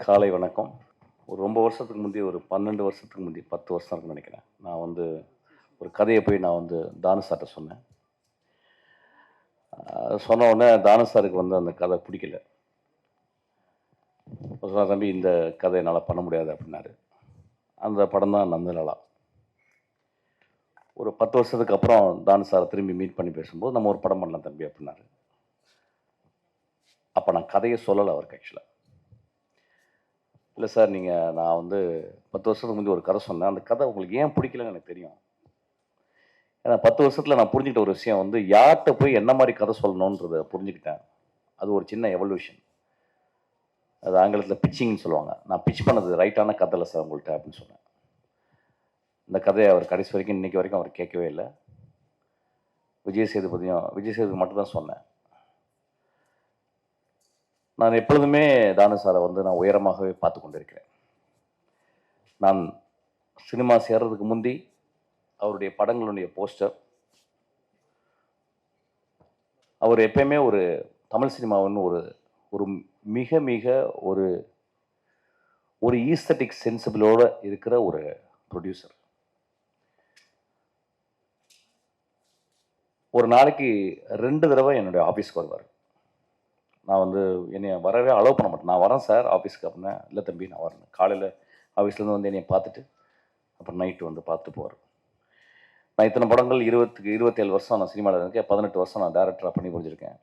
காலை வணக்கம். ஒரு ரொம்ப வருஷத்துக்கு முந்தி, ஒரு 12 வருஷத்துக்கு முந்தி, 10 வருஷம் இருக்குன்னு நினைக்கிறேன். நான் வந்து ஒரு கதைய போய் நான் வந்து தானு சார்ட்ட சொன்னேன். சொன்ன உடனே தானு சாருக்கு வந்து அந்த கதை பிடிக்கல. சொன்னார், "தம்பி இந்த கதை என்னால் பண்ண முடியாது" அப்படின்னாரு. அந்த படம் தான் நந்தலாலா. ஒரு 10 வருஷத்துக்கு அப்புறம் தானு சாரை திரும்பி மீட் பண்ணி பேசும்போது, "நம்ம ஒரு படம் பண்ணலாம் தம்பி" அப்படின்னாரு. அப்போ நான் கதையை சொல்லலை அவருக்கு ஆக்சுவலாக. "இல்லை சார், நான் வந்து 10 வருஷத்துக்கு முந்தி ஒரு கதை சொன்னேன். அந்த கதை உங்களுக்கு ஏன் பிடிக்கலன்னு எனக்கு தெரியும். ஏன்னா 10 வருஷத்துல நான் புரிஞ்சுக்கிட்ட ஒரு விஷயம் வந்து, யார்கிட்ட போய் என்ன மாதிரி கதை சொல்லணுன்றத புரிஞ்சுக்கிட்டேன். அது ஒரு சின்ன எவல்யூஷன். அது ஆங்கிலத்தில் பிச்சிங்னு சொல்லுவாங்க. நான் பிட்ச் பண்ணது ரைட்டான கதை இல்லை சார் உங்கள்கிட்ட அப்படின்னு சொன்னேன். இந்த கதையை அவர் கடைசி வரைக்கும் இன்னைக்கு வரைக்கும் அவர் கேட்கவே இல்லை. விஜய் சேதுபதி மட்டும் தான் சொன்னேன். நான் எப்பொழுதுமே தானு சாரை வந்து நான் உயரமாகவே பார்த்து கொண்டிருக்கிறேன். நான் சினிமா சேர்றதுக்கு முந்தி அவருடைய படங்களுடைய போஸ்டர், அவர் எப்பயுமே ஒரு தமிழ் சினிமாவுன்னு ஒரு ஒரு மிக மிக ஒரு ஒரு ஈஸ்தட்டிக் சென்சிபிளோட இருக்கிற ஒரு ப்ரொடியூசர். ஒரு நாளைக்கு 2 தடவை என்னுடைய ஆஃபீஸ்க்கு வருவார். நான் வந்து என்னை வரவே அலோவ் பண்ண மாட்டேன். "நான் வரேன் சார் ஆஃபீஸ்க்கு" அப்படின்னா, "இல்லை தம்பி நான் வரேன்." காலையில் ஆஃபீஸ்லேருந்து வந்து என்னை பார்த்துட்டு அப்புறம் நைட்டு வந்து பார்த்துட்டு போவார். நான் இத்தனை படங்கள் 27 வருஷம் நான் சினிமாவில் இருக்கேன். 18 வருஷம் நான் டேரக்டராக பண்ணி முடிஞ்சிருக்கேன்.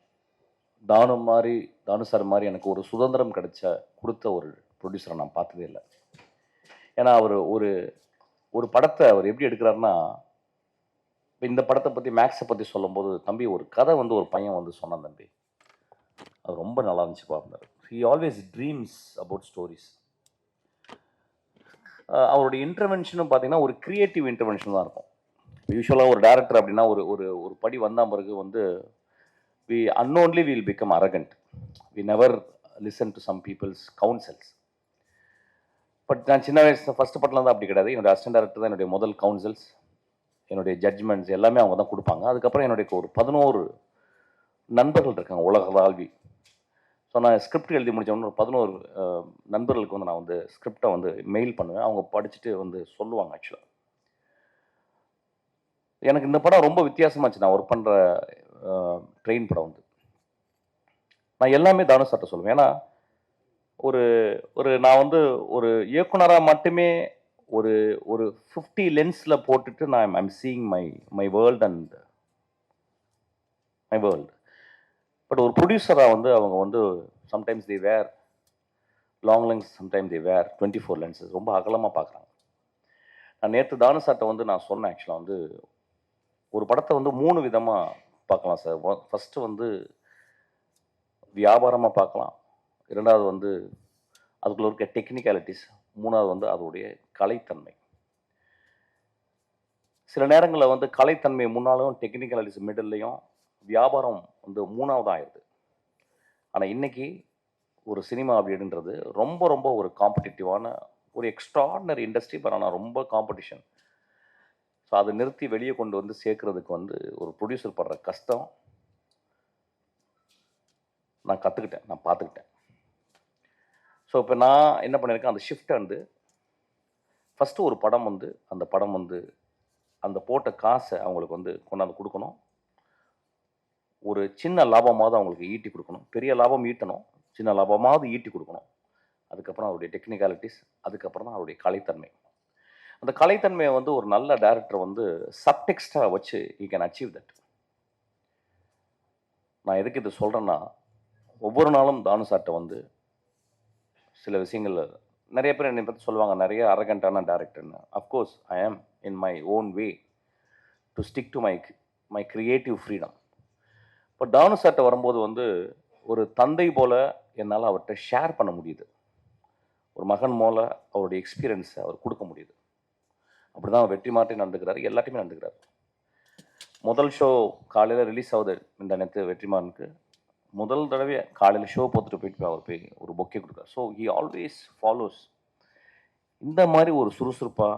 தானு சார் மாதிரி எனக்கு ஒரு சுதந்திரம் கொடுத்த ஒரு ப்ரொடியூசரை நான் பார்த்ததே இல்லை. ஏன்னா அவர் ஒரு ஒரு படத்தை அவர் எப்படி எடுக்கிறாருன்னா, இப்போ இந்த படத்தை பற்றி மேக்ஸை பற்றி சொல்லும்போது, "தம்பி ஒரு கதை வந்து ஒரு பையன் வந்து சொன்னான் தம்பி, அது ரொம்ப நல்லா இருந்துச்சு பார்த்தாரு. He always dreams about stories." அவருடைய இன்டர்வென்ஷனும் பார்த்தீங்கன்னா ஒரு கிரியேட்டிவ் இன்டர்வென்ஷன் தான் இருக்கும். யூஸ்வலாக ஒரு டேரக்டர் அப்படின்னா ஒரு ஒரு ஒரு படி வந்தால் பிறகு வந்து we unknowingly will become arrogant. We never listen to some people's counsels. But நான் சின்ன வயசு ஃபஸ்ட்டு படத்தில் தான் அப்படி கிடையாது. என்னுடைய அசிஸ்டன்ட் டேரக்டர் தான் என்னுடைய முதல் கவுன்சில்ஸ், என்னுடைய ஜட்ஜ்மெண்ட்ஸ் எல்லாமே அவங்க தான் கொடுப்பாங்க. அதுக்கப்புறம் என்னுடைய ஒரு 11 நண்பர்கள் இருக்காங்க உலகளாவி. ஸோ நான் ஸ்கிரிப்ட் எழுதி முடித்தவொன்னே ஒரு 11 நண்பர்களுக்கு வந்து நான் வந்து ஸ்கிரிப்டை வந்து மெயில் பண்ணுவேன். அவங்க படிச்சுட்டு வந்து சொல்லுவாங்க. ஆக்சுவலாக எனக்கு இந்த படம் ரொம்ப வித்தியாசமாச்சு. நான் ஒர்க் பண்ணுற ட்ரெயின் படம் வந்து நான் எல்லாமே தானு சார்ட்ட சொல்லுவேன். ஏன்னா ஒரு ஒரு நான் வந்து ஒரு இயக்குனராக மட்டுமே ஒரு ஒரு 50 லென்ஸில் போட்டுட்டு நான் I'm seeing my world and my world. But ஒரு ப்ரொடியூசராக வந்து அவங்க வந்து sometimes they wear long lens, sometimes they wear 24 lenses. ரொம்ப அகலமாக பார்க்குறாங்க. நான் நேற்று தானு சார்ட்ட வந்து நான் சொன்னேன். ஆக்சுவலாக வந்து ஒரு படத்தை வந்து 3 விதமாக பார்க்கலாம் சார். ஃபஸ்ட்டு வந்து வியாபாரமாக பார்க்கலாம், 2வது வந்து அதுக்குள்ள இருக்க டெக்னிக்காலிட்டிஸ், 3வது வந்து அதோடைய கலைத்தன்மை. சில நேரங்களில் வந்து கலைத்தன்மை முன்னாலும் டெக்னிக்காலிட்டிஸ் மிடில்லையும், வியாபாரம் வந்து 3வது ஆயிடுது. ஆனால் இன்னைக்கு ஒரு சினிமா அப்படின்றது ரொம்ப ரொம்ப ஒரு காம்படிட்டிவான ஒரு எக்ஸ்ட்ராடினரி இண்டஸ்ட்ரி. பட் ஆனால் ரொம்ப காம்படிஷன். ஸோ அதை நிறுத்தி வெளியே கொண்டு வந்து சேர்க்கறதுக்கு வந்து ஒரு ப்ரொடியூசர் படுற கஷ்டம் நான் கற்றுக்கிட்டேன், நான் பார்த்துக்கிட்டேன். ஸோ இப்போ நான் என்ன பண்ணியிருக்கேன், அந்த ஷிஃப்ட்டை வந்து ஃபஸ்ட்டு ஒரு படம் வந்து அந்த படம் வந்து அந்த போட்ட காசை அவங்களுக்கு வந்து கொண்டாந்து கொடுக்கணும். ஒரு சின்ன லாபமாவது அவங்களுக்கு ஈட்டி கொடுக்கணும். பெரிய லாபம் ஈட்டணும், சின்ன லாபமாவது ஈட்டி கொடுக்கணும். அதுக்கப்புறம் அவருடைய டெக்னிக்காலிட்டிஸ், அதுக்கப்புறம் தான் அவருடைய கலைத்தன்மை. அந்த கலைத்தன்மையை வந்து ஒரு நல்ல டைரக்டர் வந்து சப்டெக்ஸ்டாக வச்சு யூ கேன் அச்சீவ் தட். நான் எதுக்கு இது சொல்கிறேன்னா, ஒவ்வொரு நாளும் தானு சார்ட்ட வந்து சில விஷயங்கள் நிறைய பேர் என்னை பற்றி சொல்லுவாங்க, நிறைய அரகண்டான டேரக்டர்னு. அஃப்கோர்ஸ் ஐ ஆம் in my own way to stick to my creative freedom. இப்போ தானு சார்ட்ட வரும்போது வந்து ஒரு தந்தை போல் என்னால் அவர்கிட்ட ஷேர் பண்ண முடியுது. ஒரு மகன் போல் அவருடைய எக்ஸ்பீரியன்ஸை அவர் கொடுக்க முடியுது. அப்படி தான் வெற்றி மாற்றி நடந்துக்கிறாரு, எல்லாத்தையுமே நடந்துக்கிறாரு. முதல் ஷோ காலையில் ரிலீஸ் ஆகுது இந்த நேற்று வெற்றிமாறனுக்கு. முதல் தடவை காலையில் ஷோ பார்த்துட்டு போயிட்டு அவர் போய் ஒரு பொக்கே கொடுக்குறாரு. So he always follows. இந்த மாதிரி ஒரு சுறுசுறுப்பாக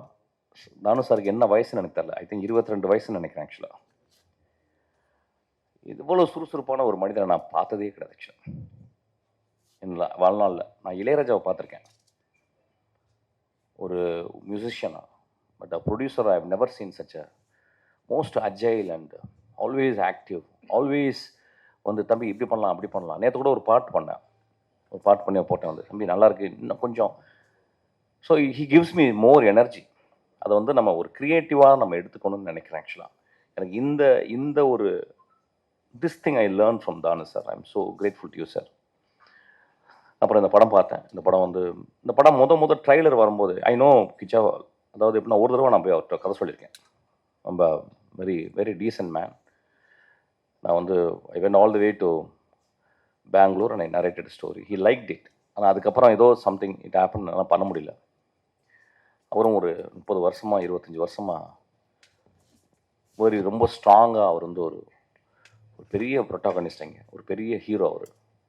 தானு சாருக்கு என்ன வயசுன்னு எனக்கு தெரியல. ஐ திங்க் 22 வயசுன்னு நினைக்கிறேன். ஆக்சுவலாக இவ்வளோ சுறுசுறுப்பான ஒரு மனிதனை நான் பார்த்ததே கிடையாது. ஆக்சுவலாக என் வாழ்நாளில் நான் இளையராஜாவை பார்த்துருக்கேன், ஒரு மியூசிஷியனா. But a producer I have never seen such a most agile and always active. Always வந்து தம்பி இப்படி பண்ணலாம் அப்படி பண்ணலாம். நேற்று கூட ஒரு பாட்டு பண்ணேன், ஒரு பாட்டு பண்ணி போட்டேன் வந்து, தம்பி நல்லாயிருக்கு இன்னும் கொஞ்சம். So he gives me more energy. அதை வந்து நம்ம ஒரு க்ரியேட்டிவாக நம்ம எடுத்துக்கணும்னு நினைக்கிறேன். ஆக்சுவலாக எனக்கு இந்த இந்த ஒரு this thing I learn from Thanu sir. I am so grateful to you sir. அப்புறம் இந்த படம் பார்த்தேன். இந்த படம் வந்து இந்த படம் முத ட்ரைலர் வரும்போது ஐ நோ கிச்சா, அதாவது எப்படின்னா ஒரு தடவை நான் போய் அவர்கிட்ட கதை சொல்லியிருக்கேன். ரொம்ப வெரி வெரி டீசன்ட் மேன். நான் வந்து I went all the way to Bangalore and I narrated story. He liked it. ஆனால் அதுக்கப்புறம் ஏதோ சம்திங் இட் ஹேப்பன், அதெல்லாம் பண்ண முடியல. அவரும் ஒரு 30 வருஷமாக 25 வருஷமாக ரொம்ப ஸ்ட்ராங்காக அவர் வந்து ஒரு பெரிய ப்ரொட்டாகனிஸ்ட், ஒரு பெரிய ஹீரோ அவர்.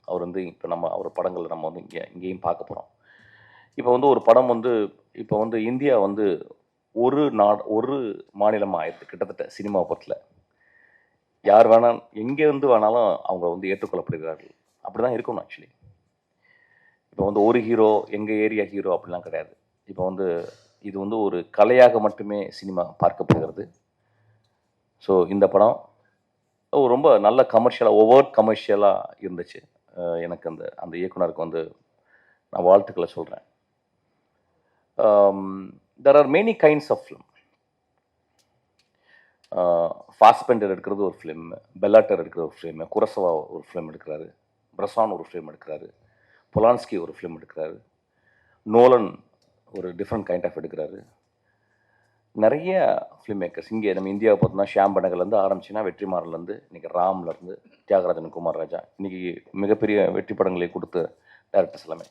அவர் வந்து இப்போ நம்ம அவர் படங்கள் நம்ம வந்து இங்கேயும் பார்க்க போகிறோம். இப்போ வந்து ஒரு படம் வந்து இப்போ வந்து இந்தியா வந்து ஒரு மாநிலமாக ஆயிடுது கிட்டத்தட்ட சினிமா பொறுத்தில். யார் வேணால் எங்கேருந்து வேணாலும் அவங்க வந்து ஏற்றுக்கொள்ளப்படுகிறார்கள். அப்படி தான் இருக்கணும் ஆக்சுவலி. இப்போ வந்து ஒரு ஹீரோ எங்கள் ஏரியா ஹீரோ அப்படிலாம் கிடையாது. இப்போ வந்து இது வந்து ஒரு கலையாக மட்டுமே சினிமா பார்க்கப்படுகிறது. ஸோ இந்த படம் ரொம்ப நல்ல கமர்ஷியலாக கமர்ஷியலாக இருந்துச்சு. எனக்கு அந்த இயக்குனருக்கு வந்து நான் வாழ்த்துக்களை சொல்கிறேன். There are many kinds of film. Fassbinder எடுக்கிறது ஒரு ஃபிலிம், பெல்லாட்டர் எடுக்கிற ஒரு ஃபிலிம், குரசவா ஒரு ஃபிலிம் எடுக்கிறாரு, பிரசான் ஒரு ஃபிலிம் எடுக்கிறாரு, பொலான்ஸ்கி ஒரு ஃபிலிம் எடுக்கிறாரு, நோலன் ஒரு டிஃப்ரெண்ட் கைண்ட் ஆஃப் எடுக்கிறாரு. நிறைய ஃபிலிம் மேக்கர்ஸ் இங்கே நம்ம இந்தியாவை பார்த்தோம்னா ஷியாம் பெனகர்லேருந்து ஆரம்பிச்சுன்னா வெற்றிமாறன்லேருந்து இன்றைக்கி ராம்லேருந்து தியாகராஜன், குமார் ராஜா, இன்றைக்கி மிகப்பெரிய வெற்றி படங்களை கொடுத்த டேரக்டர்ஸ் எல்லாமே.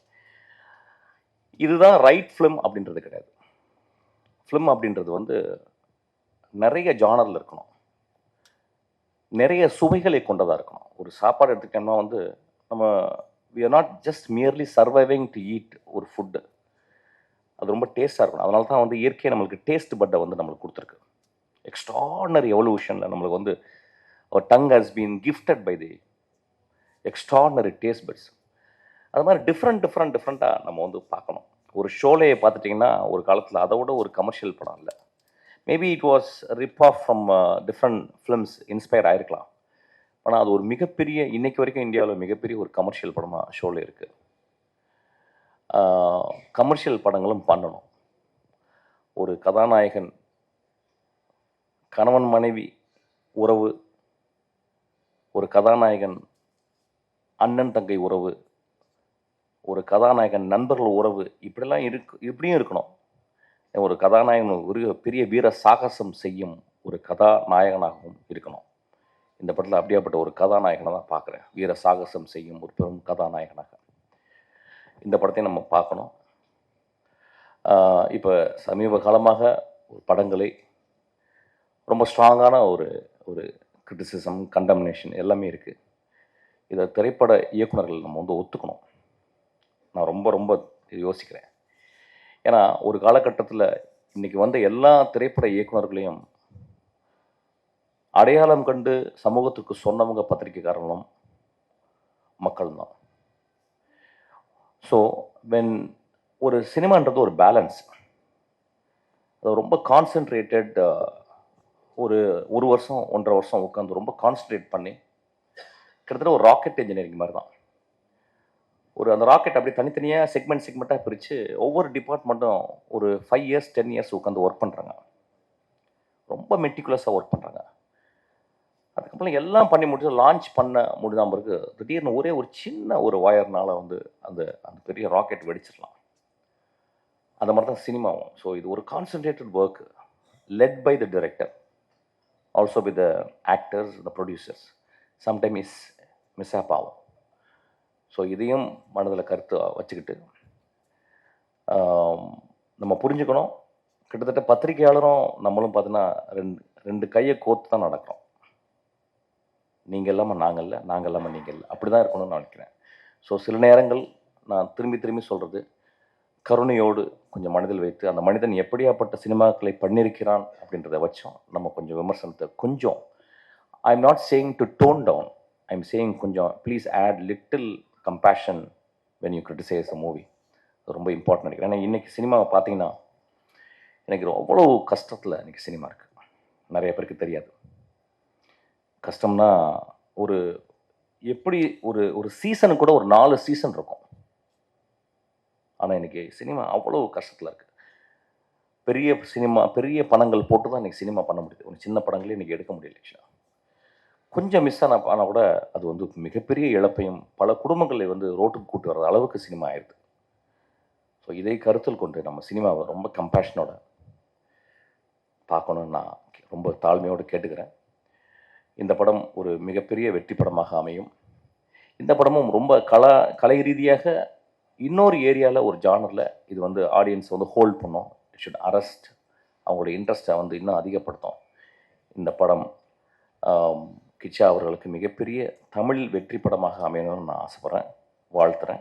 இதுதான் ரைட் ஃபிலிம் அப்படின்றது கிடையாது. ஃபிலிம் அப்படின்றது வந்து நிறைய ஜானரில் இருக்கணும், நிறைய சுவைகளை கொண்டதாக இருக்கணும். ஒரு சாப்பாடு எடுத்துக்கிட்டோம்னா வந்து நம்ம we are not just merely surviving to eat ஒரு ஃபுட்டு. அது ரொம்ப டேஸ்ட்டாக இருக்கணும். அதனால தான் வந்து இயற்கையை நம்மளுக்கு டேஸ்ட் பட்டை வந்து நம்மளுக்கு கொடுத்துருக்கு. எக்ஸ்ட்ராடனரி எவல்யூஷனில் நம்மளுக்கு வந்து அவர் tongue has been gifted by the extraordinary taste buds. அது மாதிரி டிஃப்ரெண்ட்டாக நம்ம வந்து பார்க்கணும். ஒரு ஷோலையை பார்த்துட்டிங்கன்னா ஒரு காலத்தில் அதை விட ஒரு கமர்ஷியல் படம் இல்லை. Maybe it was rip off from different films inspire ஆகிருக்கலாம். ஆனால் அது ஒரு மிகப்பெரிய, இன்றைக்கு வரைக்கும் இந்தியாவில் மிகப்பெரிய ஒரு கமர்ஷியல் படமாக ஷோவில் இருக்குது. கமர்ஷியல் படங்களும் பண்ணணும். ஒரு கதாநாயகன் கணவன் மனைவி உறவு, ஒரு கதாநாயகன் அண்ணன் தங்கை உறவு, ஒரு கதாநாயகன் நண்பர்கள் உறவு, இப்படியும் இருக்கணும். ஒரு கதாநாயகன் ஒரு பெரிய வீர சாகசம் செய்யும் ஒரு கதாநாயகனாகவும் இருக்கணும். இந்த படத்தில் அப்படியாப்பட்ட ஒரு கதாநாயகனை தான் பார்க்குறேன். வீர சாகசம் செய்யும் ஒரு பெரும் கதாநாயகனாக இந்த படத்தையும் நம்ம பார்க்கணும். இப்போ சமீப காலமாக ஒரு படங்களை ரொம்ப ஸ்ட்ராங்கான ஒரு கிரிட்டிசிசம், கண்டம்னேஷன் எல்லாமே இருக்குது. இதை திரைப்பட இயக்குநர்கள் நம்ம வந்து ஒத்துக்கணும். நான் ரொம்ப யோசிக்கிறேன். ஏன்னா ஒரு காலகட்டத்தில் இன்றைக்கி வந்த எல்லா திரைப்பட இயக்குநர்களையும் அடையாளம் கண்டு சமூகத்துக்கு சொன்னவங்க பத்திரிகைக்காரங்களும் மக்கள் தான். ஸோ வென் ஒரு சினிமான்றது ஒரு பேலன்ஸ். அது ரொம்ப கான்சென்ட்ரேட்டட், ஒரு வருஷம் 1.5 வருஷம் உட்காந்து ரொம்ப கான்சன்ட்ரேட் பண்ணி கிட்டத்தட்ட ஒரு ராக்கெட் இன்ஜினியரிங் மாதிரி தான். அந்த ராக்கெட் அப்படியே தனித்தனியாக செக்மெண்ட்டாக பிரித்து ஒவ்வொரு டிபார்ட்மெண்ட்டும் ஒரு 5 இயர்ஸ் 10 இயர்ஸ் உட்காந்து ஒர்க் பண்ணுறாங்க. ரொம்ப மெட்டிகுலஸாக ஒர்க் பண்ணுறாங்க. அதுக்கப்புறம் எல்லாம் பண்ணி முடிச்சு லான்ச் பண்ண முடியாமல் பிறகு திடீர்னு ஒரு சின்ன ஒரு வயர்னால் வந்து அந்த பெரிய ராக்கெட் வெடிச்சிடலாம். அந்த மாதிரி தான் சினிமாவும். ஸோ இது ஒரு concentrated work led by the director, also by the actors, the producers. Sometime is mishap ஆகும். ஸோ இதையும் மனதில் கருத்து வச்சுக்கிட்டு நம்ம புரிஞ்சுக்கணும். கிட்டத்தட்ட பத்திரிகையாளரும் நம்மளும் பார்த்தீங்கன்னா ரெண்டு கையை கோர்த்து தான் நடக்கிறோம். நீங்கள் இல்லாமல் நாங்கள் இல்லை, நாங்கள் இல்லாமல் நீங்கள் இல்லை, அப்படி தான் இருக்கணும்னு நான் நினைக்கிறேன். ஸோ சில நேரங்கள் நான் திரும்பி சொல்கிறது, கருணையோடு கொஞ்சம் மனதில் வைத்து அந்த மனிதன் எப்படியாப்பட்ட சினிமாக்களை பண்ணியிருக்கிறான் அப்படின்றத வச்சோம் நம்ம கொஞ்சம் விமர்சனத்தை கொஞ்சம், I am not saying to tone down, I am saying கொஞ்சம் please add little compassion when you criticize a movie. அது ரொம்ப இம்பார்ட்டன்ட் நினைக்கிறேன். ஏன்னா இன்றைக்கி சினிமாவை பார்த்தீங்கன்னா எனக்கு அவ்வளோ கஷ்டத்தில் இன்றைக்கி சினிமா இருக்குது. நிறைய பேருக்கு தெரியாது. கஷ்டம்னா ஒரு எப்படி ஒரு ஒரு சீசனுக்கு கூட ஒரு 4 சீசன் இருக்கும். ஆனால் இன்றைக்கி சினிமா அவ்வளோ கஷ்டத்தில் இருக்குது. பெரிய பணங்கள் போட்டு தான் இன்றைக்கி சினிமா பண்ண முடியுது. ஒரு சின்ன படங்களே இன்றைக்கி எடுக்க முடியல. ஆக்சுவலாக கொஞ்சம் மிஸ் ஆனால் கூட அது வந்து மிகப்பெரிய இழப்பையும் பல குடும்பங்களை வந்து ரோட்டுக்கு கூட்டு வர்ற அளவுக்கு சினிமா ஆயிடுது. ஸோ இதை கருத்தில் கொண்டு நம்ம சினிமாவை ரொம்ப கம்பேஷனோட பார்க்கணுன்னு நான் ரொம்ப தாழ்மையோடு கேட்டுக்கிறேன். இந்த படம் ஒரு மிகப்பெரிய வெற்றி படமாக அமையும். இந்த படமும் ரொம்ப கலை ரீதியாக இன்னொரு ஏரியாவில் ஒரு ஜானரில் இது வந்து ஆடியன்ஸ் வந்து ஹோல்ட் பண்ணும். இட் ஷுட் அரெஸ்ட் அவங்களுடைய இன்ட்ரெஸ்ட்டை வந்து இன்னும் அதிகப்படுத்தும். இந்த படம் கிச்சா அவர்களுக்கு மிகப்பெரிய தமிழ் வெற்றி படமாக அமையணும்னு நான் ஆசைப்பட்றேன், வாழ்த்துறேன்.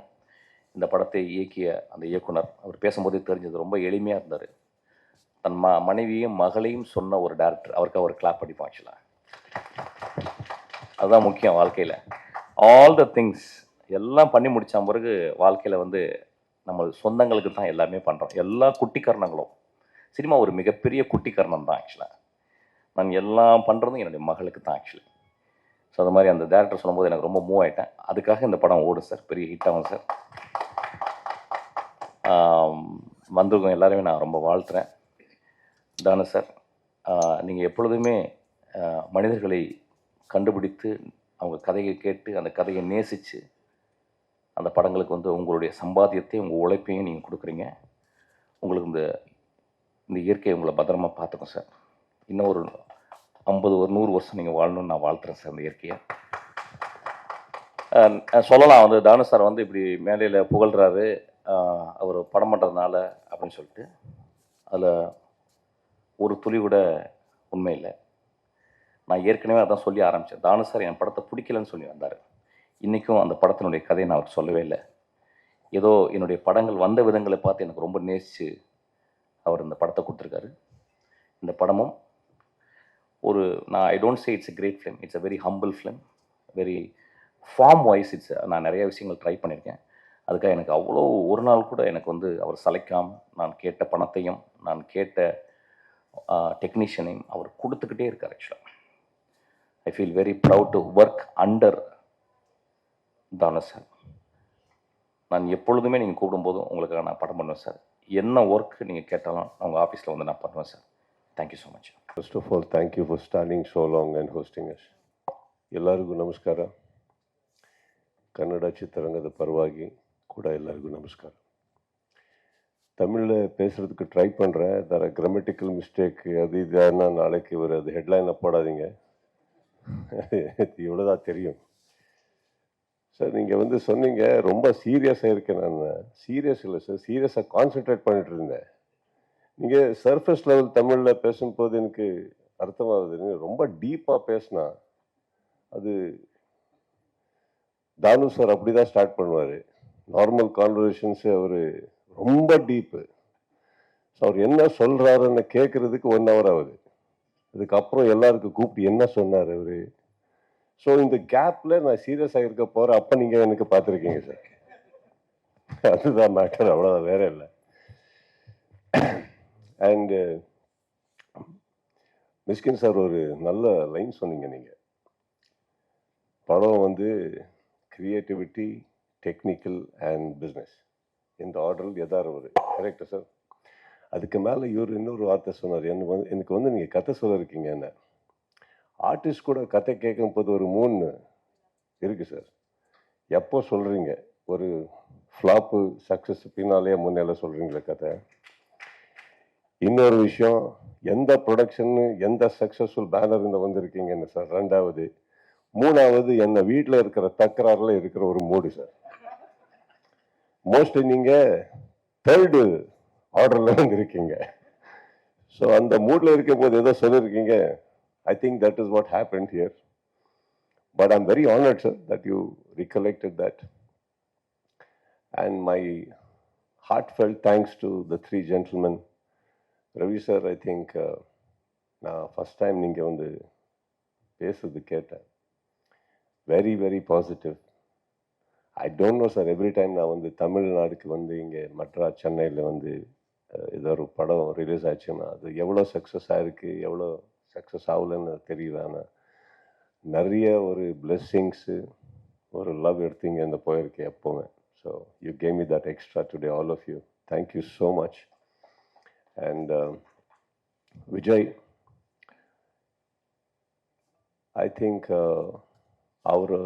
இந்த படத்தை இயக்கிய அந்த இயக்குனர் அவர் பேசும்போதே தெரிஞ்சது, ரொம்ப எளிமையாக இருந்தார். தன் மனைவியும் மகளையும் சொன்ன ஒரு டேரக்டர். அவருக்கு அவர் கிளாப் அடிப்போம். ஆக்சுவலாக அதுதான் முக்கியம் வாழ்க்கையில். ஆல் த திங்ஸ் எல்லாம் பண்ணி முடித்த பிறகு வாழ்க்கையில் வந்து நம்ம சொந்தங்களுக்கு தான் எல்லாமே பண்ணுறோம். எல்லா குட்டிக்கரணங்களும் சினிமா ஒரு மிகப்பெரிய குட்டிக்கரணம் தான். ஆக்சுவலாக நான் எல்லாம் பண்ணுறதும் என்னுடைய மகளுக்கு தான் ஆக்சுவலி. ஸோ அது மாதிரி அந்த டேரக்டர் சொல்லும்போது எனக்கு ரொம்ப மூவ் ஆகிட்டேன். அதுக்காக இந்த படம் ஓடும் சார், பெரிய ஹிட் ஆகும் சார். வந்திருக்கோம் எல்லாருமே நான் ரொம்ப வாழ்த்துறேன். தானு சார், நீங்கள் எப்பொழுதுமே மனிதர்களை கண்டுபிடித்து அவங்க கதையை கேட்டு அந்த கதையை நேசித்து அந்த படங்களுக்கு வந்து உங்களுடைய சம்பாத்தியத்தையும் உங்கள் உழைப்பையும் நீங்கள் கொடுக்குறீங்க. உங்களுக்கு இந்த இயற்கையை உங்களை பத்திரமா பார்த்துக்கும் சார். இன்னும் ஒரு 100 வருஷம் நீங்கள் வாழணும்னு நான் வாழ்த்துறேன் சார். இந்த இயற்கையை சொல்லலாம் வந்து தானு சார் வந்து இப்படி மேலையில் புகழ்கிறாரு அவர் படம் பண்ணுறதுனால அப்படின்னு சொல்லிட்டு, அதில் ஒரு துளி கூட உண்மை இல்லை. நான் ஏற்கனவே அதான் சொல்லி ஆரம்பித்தேன். தானு சார் என் படத்தை பிடிக்கலன்னு சொல்லி வந்தார். இன்றைக்கும் அந்த படத்தினுடைய கதையை நான் அவருக்கு சொல்லவே இல்லை. ஏதோ என்னுடைய படங்கள் வந்த விதங்களை பார்த்து எனக்கு ரொம்ப நேசித்து அவர் இந்த படத்தை கொடுத்துருக்காரு. இந்த படமும் I don't say it's a great film, it's a very humble film. Very form wise நான் நிறைய விஷயங்கள் ட்ரை பண்ணியிருக்கேன். அதுக்காக எனக்கு அவ்வளோ ஒரு நாள் கூட எனக்கு வந்து அவர் சளைக்காமல் நான் கேட்ட பணத்தையும் நான் கேட்ட டெக்னீஷியனையும் அவர் கொடுத்துக்கிட்டே இருக்கார். ஆக்சுவலாக I feel very proud to work under Thanu sir. நான் எப்பொழுதுமே நீங்கள் கூப்பிடும்போதும் உங்களுக்காக நான் படம் பண்ணுவேன் சார். என்ன ஒர்க் நீங்கள் கேட்டாலும் உங்கள் ஆஃபீஸில் வந்து நான் பண்ணுவேன் sir. Thank you so much. First of all thank you for standing so long and hosting us. ಎಲ್ಲರಿಗೂ ನಮಸ್ಕಾರ. ಕನ್ನಡ ಚಿತ್ರರಂಗದ ಪರವಾಗಿ ಕೂಡ ಎಲ್ಲರಿಗೂ ನಮಸ್ಕಾರ. தமிழில் பேசுகிறதுக்கு ட்ரை பண்ணுறேன். தர கிராமட்டிக்கல் மிஸ்டேக் அது இதுனா நாளைக்கு அது ஹெட்லைனை போடாதீங்க. இவ்வளோதான் தெரியும் சார். நீங்கள் வந்து சொன்னீங்க ரொம்ப சீரியஸாக இருக்கேன். நான் சீரியஸ் இல்லை சார், சீரியஸாக கான்சென்ட்ரேட் பண்ணிட்டு இருந்தேன். நீங்கள் சர்ஃபேஸ் லெவல் தமிழில் பேசும்போது எனக்கு அர்த்தமாகுது. ரொம்ப டீப்பாக பேசினா அது தானு சார் அப்படி தான் ஸ்டார்ட் பண்ணுவார். நார்மல் கான்வர்சேஷன்ஸு அவர் ரொம்ப டீப்பு. ஸோ அவர் என்ன சொல்கிறாருன்னு கேட்குறதுக்கு 1 hour ஆகுது. அதுக்கப்புறம் எல்லாருக்கும் கூப்பிட்டு என்ன சொன்னார் அவர். ஸோ இந்த கேப்பில் நான் சீரியஸாக இருக்க போகிறேன். அப்போ நீங்கள் எனக்கு பார்த்துருக்கீங்க சார். அதுதான் மேட்டர், அவ்வளோதான், வேற இல்லை. அண்டு மிஸ்கின் சார் ஒரு நல்ல லைன் சொன்னீங்க. நீங்கள் படம் வந்து கிரியேட்டிவிட்டி, டெக்னிக்கல் அண்ட் பிஸ்னஸ் இந்த ஆர்டரில் எதாரும் ஒரு கரெக்டா சார்? அதுக்கு மேலே இவர் இன்னொரு வார்த்தை சொன்னார். எனக்கு வந்து நீங்கள் கதை சொல்ல இருக்கீங்க. என்ன ஆர்டிஸ்ட் கூட கதை கேட்கும் போது ஒரு 3 இருக்குது சார். எப்போ சொல்கிறீங்க ஒரு ஃப்ளாப்பு சக்ஸஸ் பின்னாலே முன்னால சொல்கிறீங்களே கதை. இன்னொரு விஷயம், எந்த ப்ரொடக்ஷன்னு எந்த சக்ஸஸ்ஃபுல் பேனர் இந்த வந்திருக்கீங்கன்னு சார். 2வது 3வது என்ன வீட்டில் இருக்கிற தக்கராறில் இருக்கிற ஒரு மூடு சார். மோஸ்ட்லி நீங்கள் 3rd ஆர்டரில் வந்திருக்கீங்க. ஸோ அந்த மூடில் இருக்கும் போது ஏதோ சொல்லியிருக்கீங்க. I think that is what happened here. But I'm very honored, sir, that you recollected that. And my heartfelt thanks to the 3 gentlemen. Ravi sir, I think நான் ஃபஸ்ட் டைம் நீங்கள் வந்து பேசுறது கேட்டேன். Very very positive. I don't know sir. Every time நான் வந்து தமிழ்நாடுக்கு வந்து இங்கே மெட்ராஸ் சென்னையில் வந்து ஏதோ ஒரு படம் ரிலீஸ் ஆச்சுன்னா அது எவ்வளோ சக்ஸஸ் ஆகிருக்கு, எவ்வளோ சக்ஸஸ் ஆகலன்னு தெரியல. ஆனால் நிறைய ஒரு பிளெஸ்ஸிங்ஸு, ஒரு லவ் எடுத்தீங்க இந்த போயிருக்கேன் எப்போவுமே. So you came me that extra today, all of you. Thank you so much. And Vijay, I think அவர்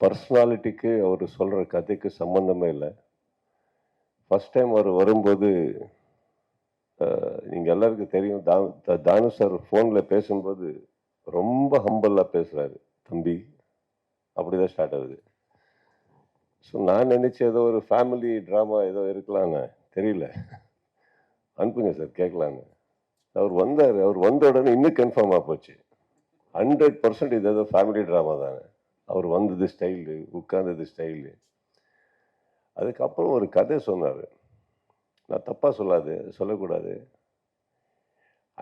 பர்சனாலிட்டிக்கு அவர் சொல்கிற கதைக்கு சம்மந்தமே இல்லை. ஃபஸ்ட் டைம் அவர் வரும்போது நீங்கள் எல்லாருக்கும் தெரியும், தானு சார் ஃபோனில் பேசும்போது ரொம்ப ஹம்பலாக பேசுகிறாரு. தம்பி அப்படிதான் ஸ்டார்ட் ஆகுது. ஸோ நான் நினச்சேன் ஏதோ ஒரு ஃபேமிலி ட்ராமா ஏதோ இருக்கலான்னு, தெரியல. அனுப்புங்க சார் கேட்கலான்னு. அவர் வந்தார். அவர் வந்த உடனே இன்னும் கன்ஃபார்மாக போச்சு. 100% இது ஏதோ ஃபேமிலி ட்ராமா தானே. அவர் வந்தது ஸ்டைலு, உட்கார்ந்தது ஸ்டைலு. அதுக்கப்புறம் ஒரு கதை சொன்னார். நான் தப்பாக சொல்லக்கூடாது.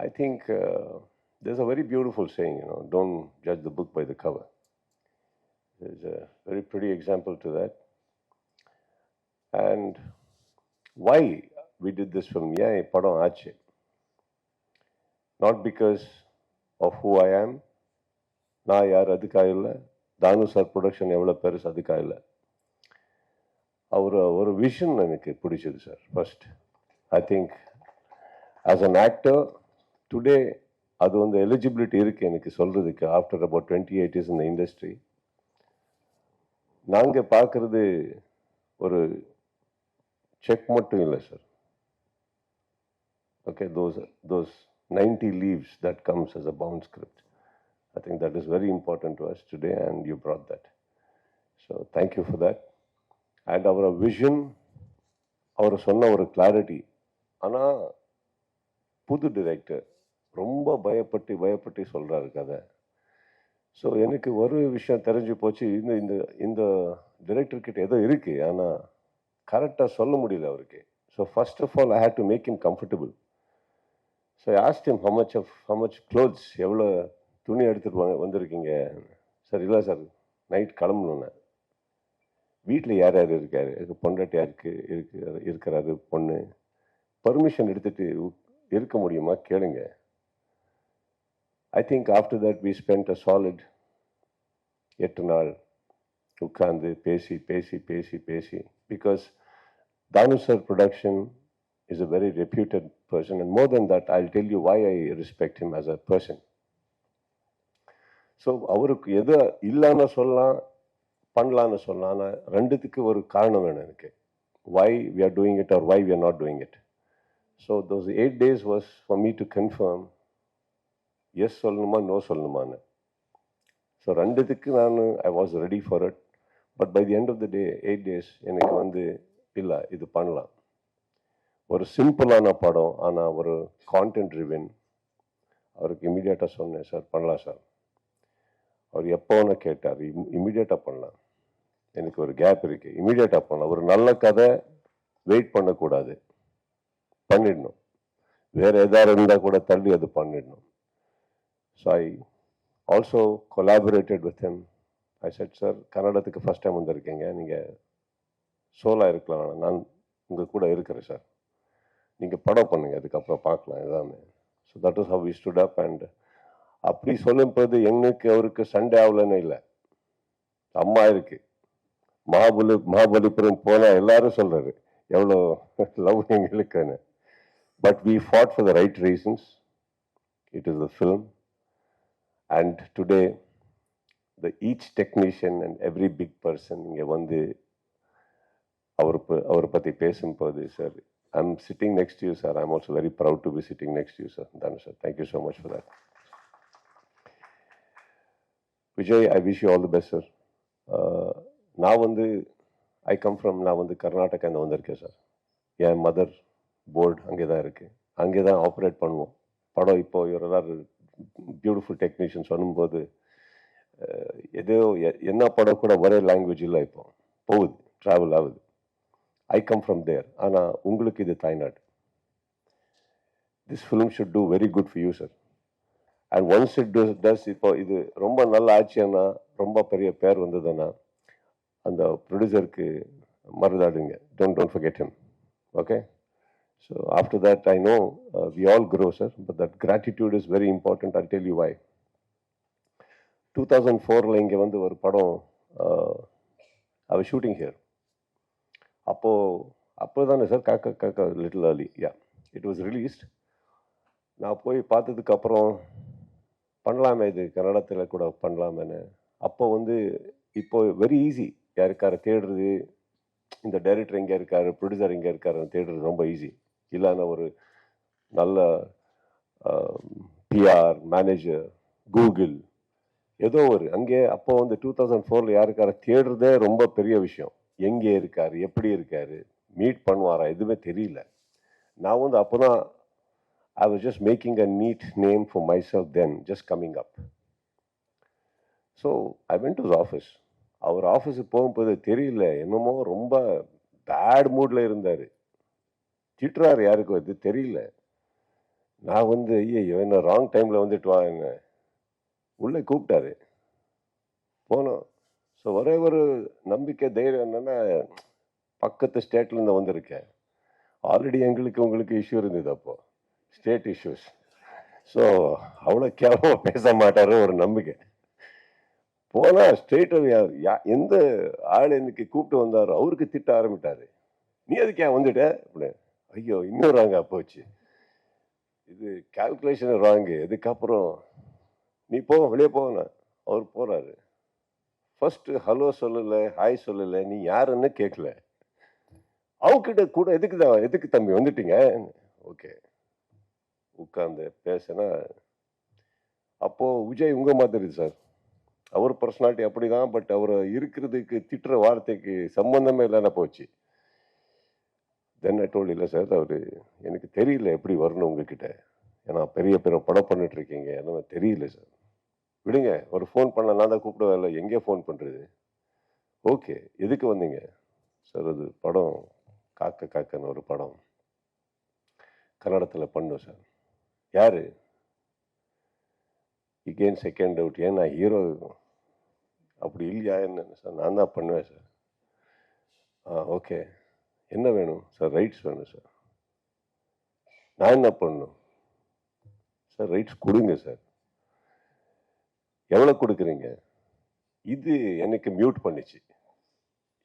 I think there's a very beautiful saying, don't judge the book by the cover. There's a very pretty example to that. And why we did this film? ஏன் படம் ஆச்சு? Not because of who I am. நான் யார் அதுக்காக இல்லை. தானு sir production எவ்வளோ பெருசு அதுக்காக இல்லை. ஒரு விஷன் எனக்கு பிடிச்சது sir. First I think as an actor today அது வந்து எலிஜிபிலிட்டி இருக்குது எனக்கு சொல்கிறதுக்கு. After about 28 years in the industry, நாங்கள் பார்க்குறது ஒரு செக் மட்டும் இல்லை sir. Okay, those 90 leaves that comes as a bound script. I think that is very important to us today, and you brought that. So thank you for that. And our vision, அவர் சொன்ன ஒரு clarity. ஆனால் புது director ரொம்ப பயப்பட்டு சொல்கிறாரு கதை. So எனக்கு ஒரு விஷயம் தெரிஞ்சு போச்சு, இந்த டிரெக்டர்கிட்ட ஏதோ இருக்குது, ஆனால் கரெக்டாக சொல்ல முடியல அவருக்கு. So first of all I had to make him comfortable. So I asked him how much clothes, எவ்வளோ துணி எடுத்துகிட்டு வந்திருக்கீங்க சார்? இல்லை சார், நைட் கிளம்பணுன்னு. வீட்டில் யார் யார் இருக்காரு? பொண்டாட்டி யாருக்கு இருக்கிறாரு, பொண்ணு. பர்மிஷன் எடுத்துகிட்டு இருக்க முடியுமா கேளுங்க. I think after that we spend a solid 8 நாள் உட்கார்ந்து பேசி because Thanu sir production is a very reputed person, and more than that, I'll tell you why I respect him as a person. So அவருக்கு எது இல்லைன்னு சொல்லலாம், பண்ணலான்னு சொல்லலாம். ஆனால் ரெண்டுத்துக்கு ஒரு காரணம் வேணும் எனக்கு. why we are doing it or why we are not doing it. So those 8 days was for me to confirm yes சொல்லணுமா no சொல்லணுமான்னு. ஸோ ரெண்டுத்துக்கு I was ready for it. But by the end of the day, 8 days எனக்கு வந்து இல்லை இது பண்ணலாம். ஒரு சிம்பிளான படம், ஆனால் ஒரு கான்டென்ட் ட்ரிவன். அவருக்கு இமீடியட்டாக சொன்னேன், சார் பண்ணலாம் சார். அவர் எப்போன்னு கேட்டார். இமீடியட்டாக பண்ணலாம், எனக்கு ஒரு கேப் இருக்குது, இமீடியட்டாக பண்ணலாம். ஒரு நல்ல கதை வெயிட் பண்ணக்கூடாது, பண்ணிடணும். வேறு எதாவது இருந்தால் கூட தள்ளி அது பண்ணிடணும். So I also collaborated with him. I said, sir கன்னடத்துக்கு ஃபஸ்ட் டைம் வந்திருக்கீங்க, நீங்கள் சோலாக இருக்கலாம், நான் உங்கள் கூட இருக்கிறேன் சார், நீங்கள் படம் பண்ணுங்க, அதுக்கப்புறம் பார்க்கலாம் எல்லாமே. So that is how we stood up. And அப்படி சொல்லும்போது எனக்கு அவருக்கு சண்டே ஆகலன்னு இல்லை, அம்மா இருக்கு. மகாபலிபுரம் போனால் எல்லாரும் சொல்கிறாரு எவ்வளோ லவ் எங்களுக்குன்னு. But we fought for the right reasons. It is the film. And today each technician and every big person இங்கே வந்து அவரை பற்றி பேசும்போது, sir I'm sitting next to you, sir. I'm also very proud to be sitting next to you, sir. Danu sir, thank you so much for that. Vijay, I wish you all the best, sir. நான் வந்து I come from, நான் வந்து கர்நாடகா இந்த வந்திருக்கேன் sir. என் mother board அங்கே தான் இருக்குது, அங்கே தான் ஆப்ரேட் பண்ணுவோம் படம். இப்போ எல்லாரும் பியூட்டிஃபுல் டெக்னீஷியன் சொல்லும்போது ஏதோ என்ன படம் கூட ஒரே லாங்குவேஜ் இல்லை, இப்போ போகுது, ட்ராவல் ஆகுது. I come from there. ஆனால் உங்களுக்கு இது தாய்நாடு. This film should do very good for you, sir. And once it does, இப்போ இது ரொம்ப நல்ல ஆச்சுன்னா, ரொம்ப பெரிய பேர் வந்ததுன்னா, அந்த ப்ரொடியூசருக்கு மருதாடுங்க. Don't forget him. Okay? So after that, I know we all grow, sir, but that gratitude is very important. I'll tell you why. 2004ல இங்கே வந்து ஒரு படம் I was shooting here. அப்போ தானே சார் காக்கா காக்கா little early. Yeah, it was released. நான் போய் பார்த்ததுக்கு அப்புறம் பண்ணலாமே, இது கன்னடத்தில் கூட பண்ணலாமேன்னு. அப்போ வந்து இப்போ வெரி ஈஸி, யாருக்கார தேடுறது, இந்த டைரக்டர் எங்கே இருக்காரு, ப்ரொடியூசர் எங்கே இருக்காருன்னு தேடுறது ரொம்ப ஈஸி. இல்லைன்னா ஒரு நல்ல பிஆர் மேனேஜர், கூகுள், ஏதோ ஒரு அங்கே அப்போ வந்து 2004ல் யாருக்கார தேடுறதே ரொம்ப பெரிய விஷயம். எங்கே இருக்காரு, எப்படி இருக்காரு, மீட் பண்ணுவாரா, எதுவுமே தெரியல. நான் வந்து அப்போ தான் I was just making a neat name for myself then, just coming up. So I went to his office. அவர் ஆஃபீஸுக்கு போகும்போது தெரியல, என்னமோ ரொம்ப பேட் மூடில் இருந்தார். திட்டுறாரு, யாருக்கு அது தெரியல. நான் வந்து ஐயோ என்ன ராங் டைமில் வந்துட்டு வா, என்ன உள்ளே கூப்பிட்டாரு, போனோம். ஸோ ஒரே ஒரு நம்பிக்கை தைரியம் என்னென்னா, பக்கத்து ஸ்டேட்லேருந்து வந்திருக்கேன். ஆல்ரெடி எங்களுக்கு உங்களுக்கு இஷ்யூ இருந்தது அப்போது, ஸ்டேட் இஷ்யூஸ். ஸோ அவ்வளோ கேவலமாக பேச மாட்டார் ஒரு நம்பிக்கை. போனால் ஸ்ட்ரெயிட்டாக எந்த ஆள் எனக்கு கூப்பிட்டு வந்தாரோ அவருக்கு திட்ட ஆரம்பிட்டார். நீ அதுக்கு ஏன் வந்துட்ட அப்படி. ஐயோ இன்னும் ராங்கா போச்சு, இது கால்குலேஷன் ராங்கு. இதுக்கப்புறம் நீ போ, வெளியே போன. அவர் போகிறாரு. ஃபர்ஸ்ட்டு ஹலோ சொல்லலை, ஹாய் சொல்லலை, நீ யாருன்னு கேட்கல. அவகிட்ட கூட எதுக்கு தம்பி வந்துட்டீங்க. ஓகே உட்காந்து பேசினா, அப்போது விஜய் உங்கள் மாதிரி சார், அவர் பர்சனாலிட்டி அப்படி தான். பட் அவர் இருக்கிறதுக்கு திட்டுற வார்த்தைக்கு சம்பந்தமே இல்லைன்னா போச்சு. தென் ஐ டோல்ட், இல்லை சார் அவர் எனக்கு தெரியல எப்படி வரணும் உங்ககிட்ட, ஏன்னா பெரிய பெரிய படம் பண்ணிட்டு இருக்கீங்க, என்ன தெரியல சார், விடுங்க. ஒரு ஃபோன் பண்ண நான் தான் கூப்பிட இல்லை, எங்கே ஃபோன் பண்ணுறது. ஓகே எதுக்கு வந்தீங்க சார்? அது படம் காக்க காக்கன்னு ஒரு படம் கன்னடத்தில் பண்ணும் சார். யார்? இகேன் செகண்ட் டவுட், ஏன் நான் ஹீரோ அப்படி இல்லையா என்ன சார்? நான் தான் பண்ணுவேன் சார். ஓகே என்ன வேணும் சார்? ரைட்ஸ் வேணும் சார். நான் என்ன பண்ணணும் சார்? ரைட்ஸ் கொடுங்க சார். எவ்வளோ கொடுக்குறீங்க? இது எனக்கு மியூட் பண்ணிச்சு.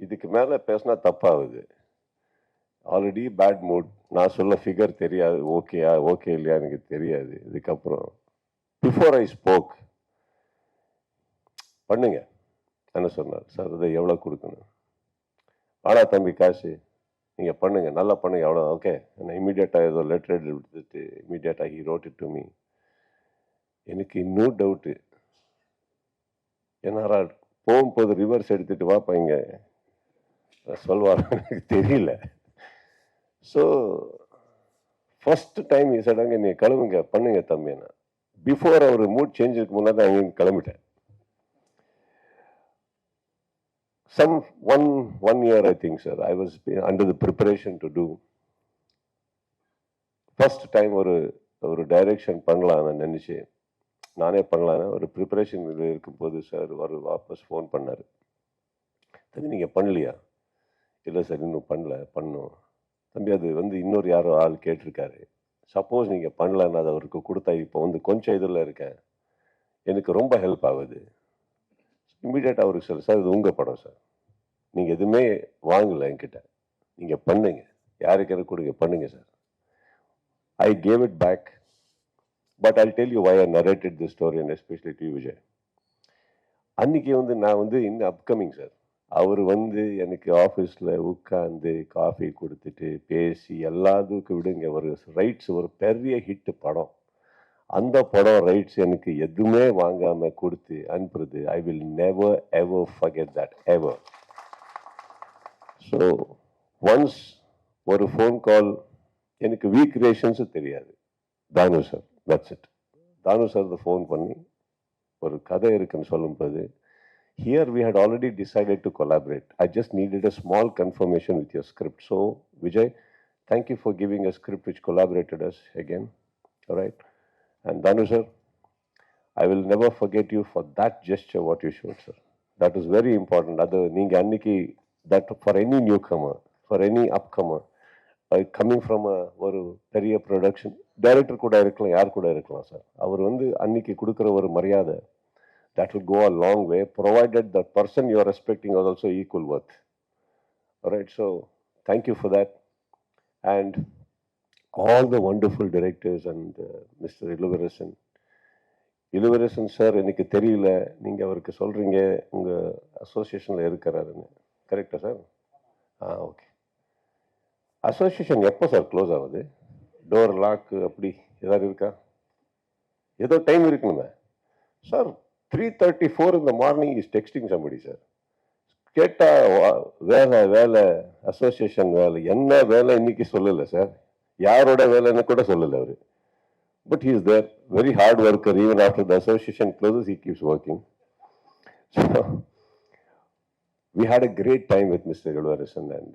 இதுக்கு மேலே பேசினா தப்பாகுது. Already bad mood. நான் சொல்ல ஃபிகர் தெரியாது, ஓகேயா ஓகே இல்லையா எனக்கு தெரியாது. இதுக்கப்புறம் பிஃபோர் ஐ ஸ்போக் பண்ணுங்க என்ன சொன்னார் சார்? அதை எவ்வளோ கொடுக்கணும்? ஆனா தம்பி காசு நீங்கள் பண்ணுங்க, நல்லா பண்ணுங்க, எவ்வளோ ஓகே. நான் இமீடியட்டாக ஏதோ லெட்டர் எடுத்துட்டு இமீடியட்டாக he wrote it to me. எனக்கு இன்னும் டவுட்டு, ஏன்னா போகும்போது ரிவர்ஸ் எடுத்துட்டு வாப்பா இங்கே சொல்வார், எனக்கு தெரியல. ஸோ ஃபர்ஸ்ட் டைம் சடங்க நீ கிளம்புங்க பண்ணுங்க தம்பினா, பிஃபோர் அவர் மூட் சேஞ்சுக்கு முன்னாடி அங்கே கிளம்பிட்டேன். Some one year I think sir, I was under the preparation to do first time ஒரு டைரக்ஷன் பண்ணலாம் நான் நினச்சி, நானே பண்ணலான்னு ஒரு ப்ரிப்பரேஷன் இருக்கும்போது சார் வாபஸ் ஃபோன் பண்ணார். தம்பி நீங்கள் பண்ணலையா? இல்லை சார் இன்னும் பண்ணணும் தம்பி. அது வந்து இன்னொரு யாரோ ஆள் கேட்டிருக்காரு. சப்போஸ் நீங்கள் பண்ணலன்னு அதை அவருக்கு கொடுத்தா இப்போ வந்து கொஞ்சம் இதில் இருக்கேன், எனக்கு ரொம்ப ஹெல்ப் ஆகுது. இம்மிடியேட்டாக அவருக்கு சார் இது உங்கள் படம் சார், நீங்கள் எதுவுமே வாங்கலை என்கிட்ட, நீங்கள் பண்ணுங்க, யாருக்கு கொடுங்க பண்ணுங்க sir. I gave it back, but I'll tell you why I narrated this story and especially to you, Vijay. அன்றைக்கி வந்து நான் வந்து இன்னும் அப்கமிங் சார், அவர் வந்து எனக்கு ஆஃபீஸில் உட்காந்து காஃபி கொடுத்துட்டு பேசி எல்லாத்துக்கும் விடுங்க, ஒரு ரைட்ஸ் ஒரு பெரிய ஹிட்டு படம், அந்த படம் ரைட்ஸ் எனக்கு எதுவுமே வாங்காமல் கொடுத்து அனுப்புறது. I will never ever forget that ever. So once ஒரு ஃபோன் கால், எனக்கு வீக் ரிலேஷன்ஸும் தெரியாது, தானு sir, that's it. Thanu sir phone பண்ணி ஒரு கதை இருக்குன்னு சொல்லும்போது, here we had already decided to collaborate. I just needed a small confirmation with your script. So Vijay, thank you for giving a script which collaborated us again. All right. And Danu sir, I will never forget you for that gesture what you showed, sir. That is very important. அது நீங்கள் அன்னைக்கு that for any newcomer, for any upcomer, coming from ஒரு பெரிய production director கூட இருக்கலாம், யார் கூட இருக்கலாம் சார், அவர் வந்து அன்னைக்கு கொடுக்குற ஒரு மரியாதை, that will go a long way, provided the person you are respecting is also equal worth. All right, so thank you for that. And all the wonderful directors and Mr. இளவரசன் sir, எனக்கு தெரியல, நீங்கள் அவருக்கு சொல்கிறீங்க உங்கள் அசோசியேஷனில் இருக்கிறாருன்னு, கரெக்டா sir? Okay. Association எப்போ சார் க்ளோஸ் ஆகுது? டோர் லாக்கு அப்படி ஏதாவது இருக்கா? ஏதோ டைம் இருக்கணுமே sir. 3:34 in the morning is texting somebody sir. கேட்டால் வேலை அசோசியேஷன் வேலை, என்ன வேலை இன்னைக்கு சொல்லலை சார், யாரோட வேலைன்னு கூட சொல்லலை அவர். But he is there, very hard worker. Even after the association closes, he keeps working. So we had a great time with Mr. Ilvarasan, and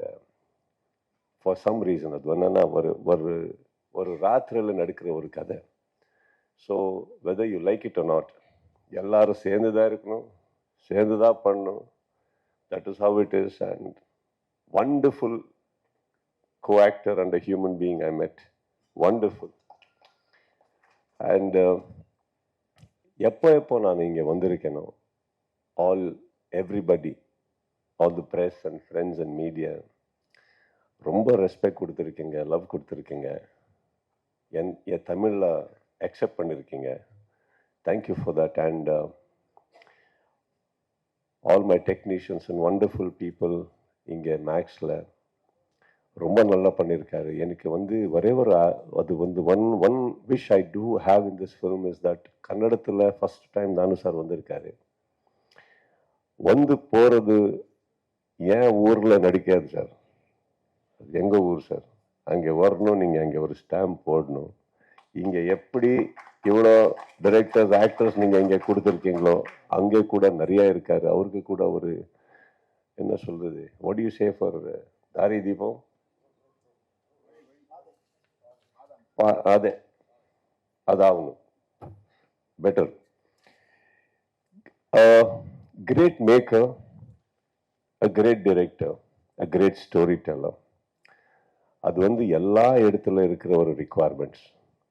for some reason, அது என்னன்னா ஒரு ராத்திரியில் நடக்கிற ஒரு கதை. So whether you like it or not, எல்லாரும் சேர்ந்துதான் இருக்கணும், சேர்ந்துதான் பண்ணணும். That is how it is. And wonderful co-actor and a human being I met. Wonderful. And எப்போ நான் இங்கே வந்திருக்கேனோ, everybody, all the press and friends and media, ரொம்ப respect கொடுத்துருக்கீங்க, லவ் கொடுத்துருக்கீங்க, என் தமிழில் அக்செப்ட் பண்ணியிருக்கீங்க. Thank you for that. And all my technicians and wonderful people இங்கே மேக்ஸில் ரொம்ப நல்லா பண்ணியிருக்காரு. எனக்கு வந்து ஒரே ஒரு அது வந்து one wish I do have in this film is that கன்னடத்தில் ஃபஸ்ட் டைம் தானு சார் வந்திருக்காரு. வந்து போகிறது ஏன் ஊரில் நடிக்காது சார், எங்கள் ஊர் சார். அங்கே வரணும், நீங்கள் அங்கே ஒரு ஸ்டாம்ப் போடணும். இங்கே எப்படி இவ்வளோ டைரக்டர்ஸ் ஆக்டர்ஸ் நீங்கள் இங்கே கொடுத்துருக்கீங்களோ அங்கே கூட நிறையா இருக்காரு. அவருக்கு கூட ஒரு என்ன சொல்கிறது, வாட் யூ சே ஃபார் தாரி தீபம், அதாகணும் better. Great maker, a great director, a great storyteller. அது வந்து எல்லா இடத்துல இருக்கிற ஒரு requirements.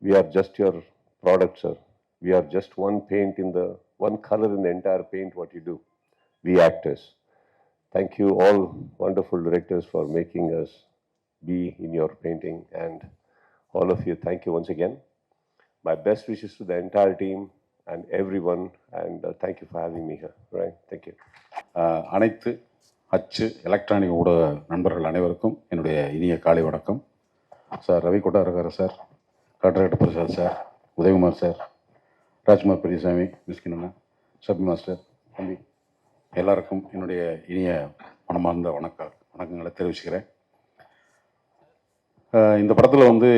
We are just your product, sir. We are just one paint in the one color in the entire paint what you do. We actors. Thank you all wonderful directors for making us be in your painting, and all of you, thank you once again. My best wishes to the entire team and everyone, and thank you for having me here. Right, thank you. அனைத்து அச்சு electronic ஊடக நண்பர்கள் அனைவருக்கும் என்னுடைய இனிய காலை வணக்கம். Sir Ravi Kottarakkara sir, காட்ராக்டர் பிரசாத் சார், உதயகுமார் சார், ராஜ்குமார் பெரியசாமி, மிஸ்கின் அண்ணா, சபி மாஸ்டர், தம்பி, எல்லாருக்கும் என்னுடைய இனிய மனமார்ந்த வணக்கங்களை தெரிவிச்சுக்கிறேன். இந்த படத்தில் வந்து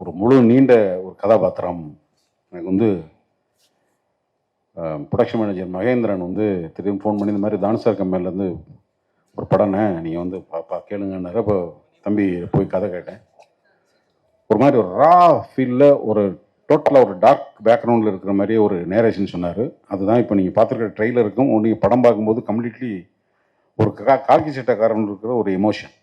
ஒரு முழு நீண்ட ஒரு கதாபாத்திரம் எனக்கு வந்து ப்ரொடக்ஷன் மேனேஜர் மகேந்திரன் வந்து திடீர்னு ஃபோன் பண்ணி இந்த மாதிரி தானுசார் கம்பெனிலேருந்து ஒரு படம்னே நீங்கள் வந்து கேளுங்கன்னாரு. இப்போ தம்பி போய் கதை கேட்டேன். ஒரு மாதிரி ஒரு ரா ஃபீலில் ஒரு டோட்டலாக ஒரு டார்க் பேக்ரவுண்டில் இருக்கிற மாதிரி ஒரு நேரேஷன் சொன்னார். அதுதான் இப்போ நீங்கள் பார்த்துருக்கிற ட்ரெய்லருக்கும் நீங்கள் படம் பார்க்கும்போது கம்ப்ளீட்லி ஒரு காக்கி சட்டக்காரன் இருக்கிற ஒரு எமோஷன்.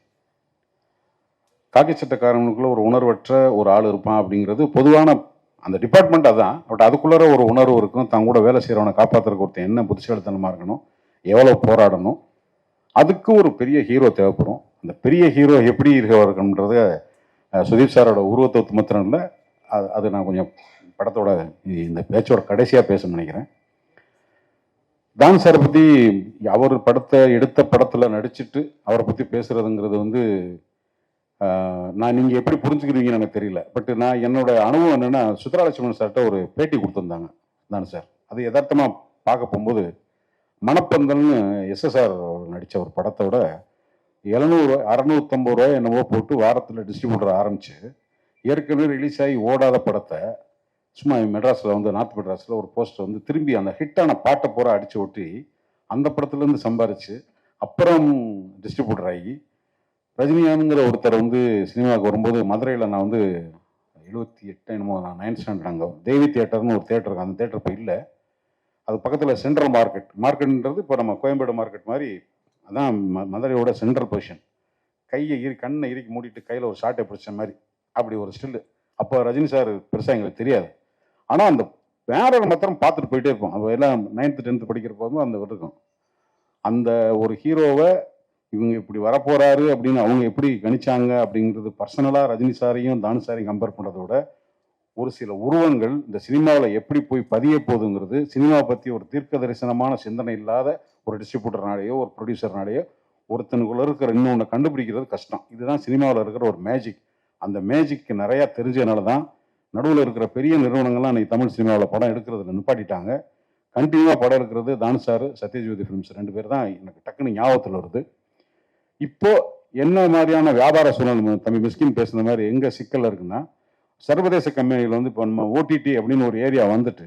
காக்கி சட்டக்காரனுக்குள்ளே ஒரு உணர்வற்ற ஒரு ஆள் இருப்பான் அப்படிங்கிறது பொதுவான அந்த டிபார்ட்மெண்ட் அதான். பட் அதுக்குள்ளார ஒரு உணர்வு இருக்கும். தங்கூட வேலை செய்கிறவனை காப்பாற்றுறதுக்கு ஒருத்தன் என்ன புத்திசாலித்தனமாக இருக்கணும், எவ்வளோ போராடணும், அதுக்கு ஒரு பெரிய ஹீரோ தேவைப்படும். அந்த பெரிய ஹீரோ எப்படி இருக்கணுன்றத சுதீப் சாரோட உருவத்தை மாத்திரம் இல்லை, அது நான் கொஞ்சம் படத்தோட இந்த பேச்சோட கடைசியாக பேச நினைக்கிறேன். தான் சாரை பற்றி அவர் எடுத்த படத்தில் நடிச்சுட்டு அவரை பற்றி பேசுகிறதுங்கிறது வந்து நான் நீங்கள் எப்படி புரிஞ்சுக்கிறீங்கன்னு எனக்கு தெரியல. பட் நான் என்னோட அனுபவம் என்னென்னா, சுத்ராலட்சுமணன் சார்கிட்ட ஒரு பேட்டி கொடுத்துருந்தாங்க தான் சார். அது யதார்த்தமாக பார்க்க போகும்போது மணப்பந்தல்னு எஸ்எஸ்ஆர் நடித்த ஒரு படத்தோட 650 ரூபாய் என்னவோ போட்டு வாரத்தில் டிஸ்ட்ரிபியூட்டர் ஆரம்பித்து ஏற்கனவே ரிலீஸ் ஆகி ஓடாத படத்தை சும்மா மெட்ராஸில் வந்து நார்த் மெட்ராஸில் ஒரு போஸ்டர் வந்து திரும்பி அந்த ஹிட்டான பாட்டை பூரா அடித்து ஒட்டி அந்த படத்துலேருந்து சம்பாரித்து அப்புறம் டிஸ்ட்ரிபியூட்டர் ஆகி ரஜினிகாந்துங்கிற ஒருத்தர் வந்து சினிமாவுக்கு வரும்போது மதுரையில் நான் வந்து 78 என்னமோ நான் 9th ஸ்டாண்டர்ட் அங்கே தேவி தியேட்டர்னு ஒரு தேட்டருக்கு, அந்த தேட்டர் இப்போ இல்லை, அது பக்கத்தில் சென்ட்ரல் மார்க்கெட்ன்றது இப்போ நம்ம கோயம்பேடு மார்க்கெட் மாதிரி, அதான் மதுரையோட சென்ட்ரல் பொசிஷன். கண்ணை இறுக்கி மூடிட்டு கையில் ஒரு ஷார்ட்டை பிடிச்ச மாதிரி அப்படி ஒரு ஸ்டில்லு. அப்போ ரஜினி சார் பெருசாக எங்களுக்கு தெரியாது. ஆனால் அந்த பேரரை மாத்திரம் பார்த்துட்டு போயிட்டே இருப்போம். அப்போ எல்லாம் 9th 10th படிக்கிற போதும் அந்த இருக்கும். அந்த ஒரு ஹீரோவை இவங்க இப்படி வரப்போறாரு அப்படின்னு அவங்க எப்படி கணிச்சாங்க அப்படிங்கிறது பர்சனலாக ரஜினி சாரையும் தானு சாரையும் கம்பேர் பண்ணுறத விட ஒரு சில உருவங்கள் இந்த சினிமாவில் எப்படி போய் பதிய போகுதுங்கிறது, சினிமாவை பற்றி ஒரு தீர்க்க தரிசனமான சிந்தனை இல்லாத ஒரு டிஸ்ட்ரிபியூட்டர்னாலேயோ ஒரு ப்ரொடியூசர்னாலேயோ ஒருத்தனுக்குள்ள இருக்கிற இன்னொன்று கண்டுபிடிக்கிறது கஷ்டம். இதுதான் சினிமாவில் இருக்கிற ஒரு மேஜிக். அந்த மேஜிக்கு நிறையா தெரிஞ்சதுனால தான் நடுவில் இருக்கிற பெரிய நிறுவனங்கள்லாம் இன்னைக்கு தமிழ் சினிமாவில் படம் எடுக்கிறதுல நிப்பாட்டிட்டாங்க. கண்டினியூவாக படம் எடுக்கிறது தானு சார், சத்யஜோதி ஃபிலிம்ஸ் 2 பேர் தான் எனக்கு டக்குன்னு ஞாபகத்தில் வருது. இப்போ என்ன மாதிரியான வியாபார சூழல் தம்பி மிஸ்கின் பேசுன மாதிரி எங்கே சிக்கல் இருக்குன்னா, சர்வதேச கம்பெனியில் வந்து இப்போ நம்ம ஓடிடி அப்படின்னு ஒரு ஏரியா வந்துட்டு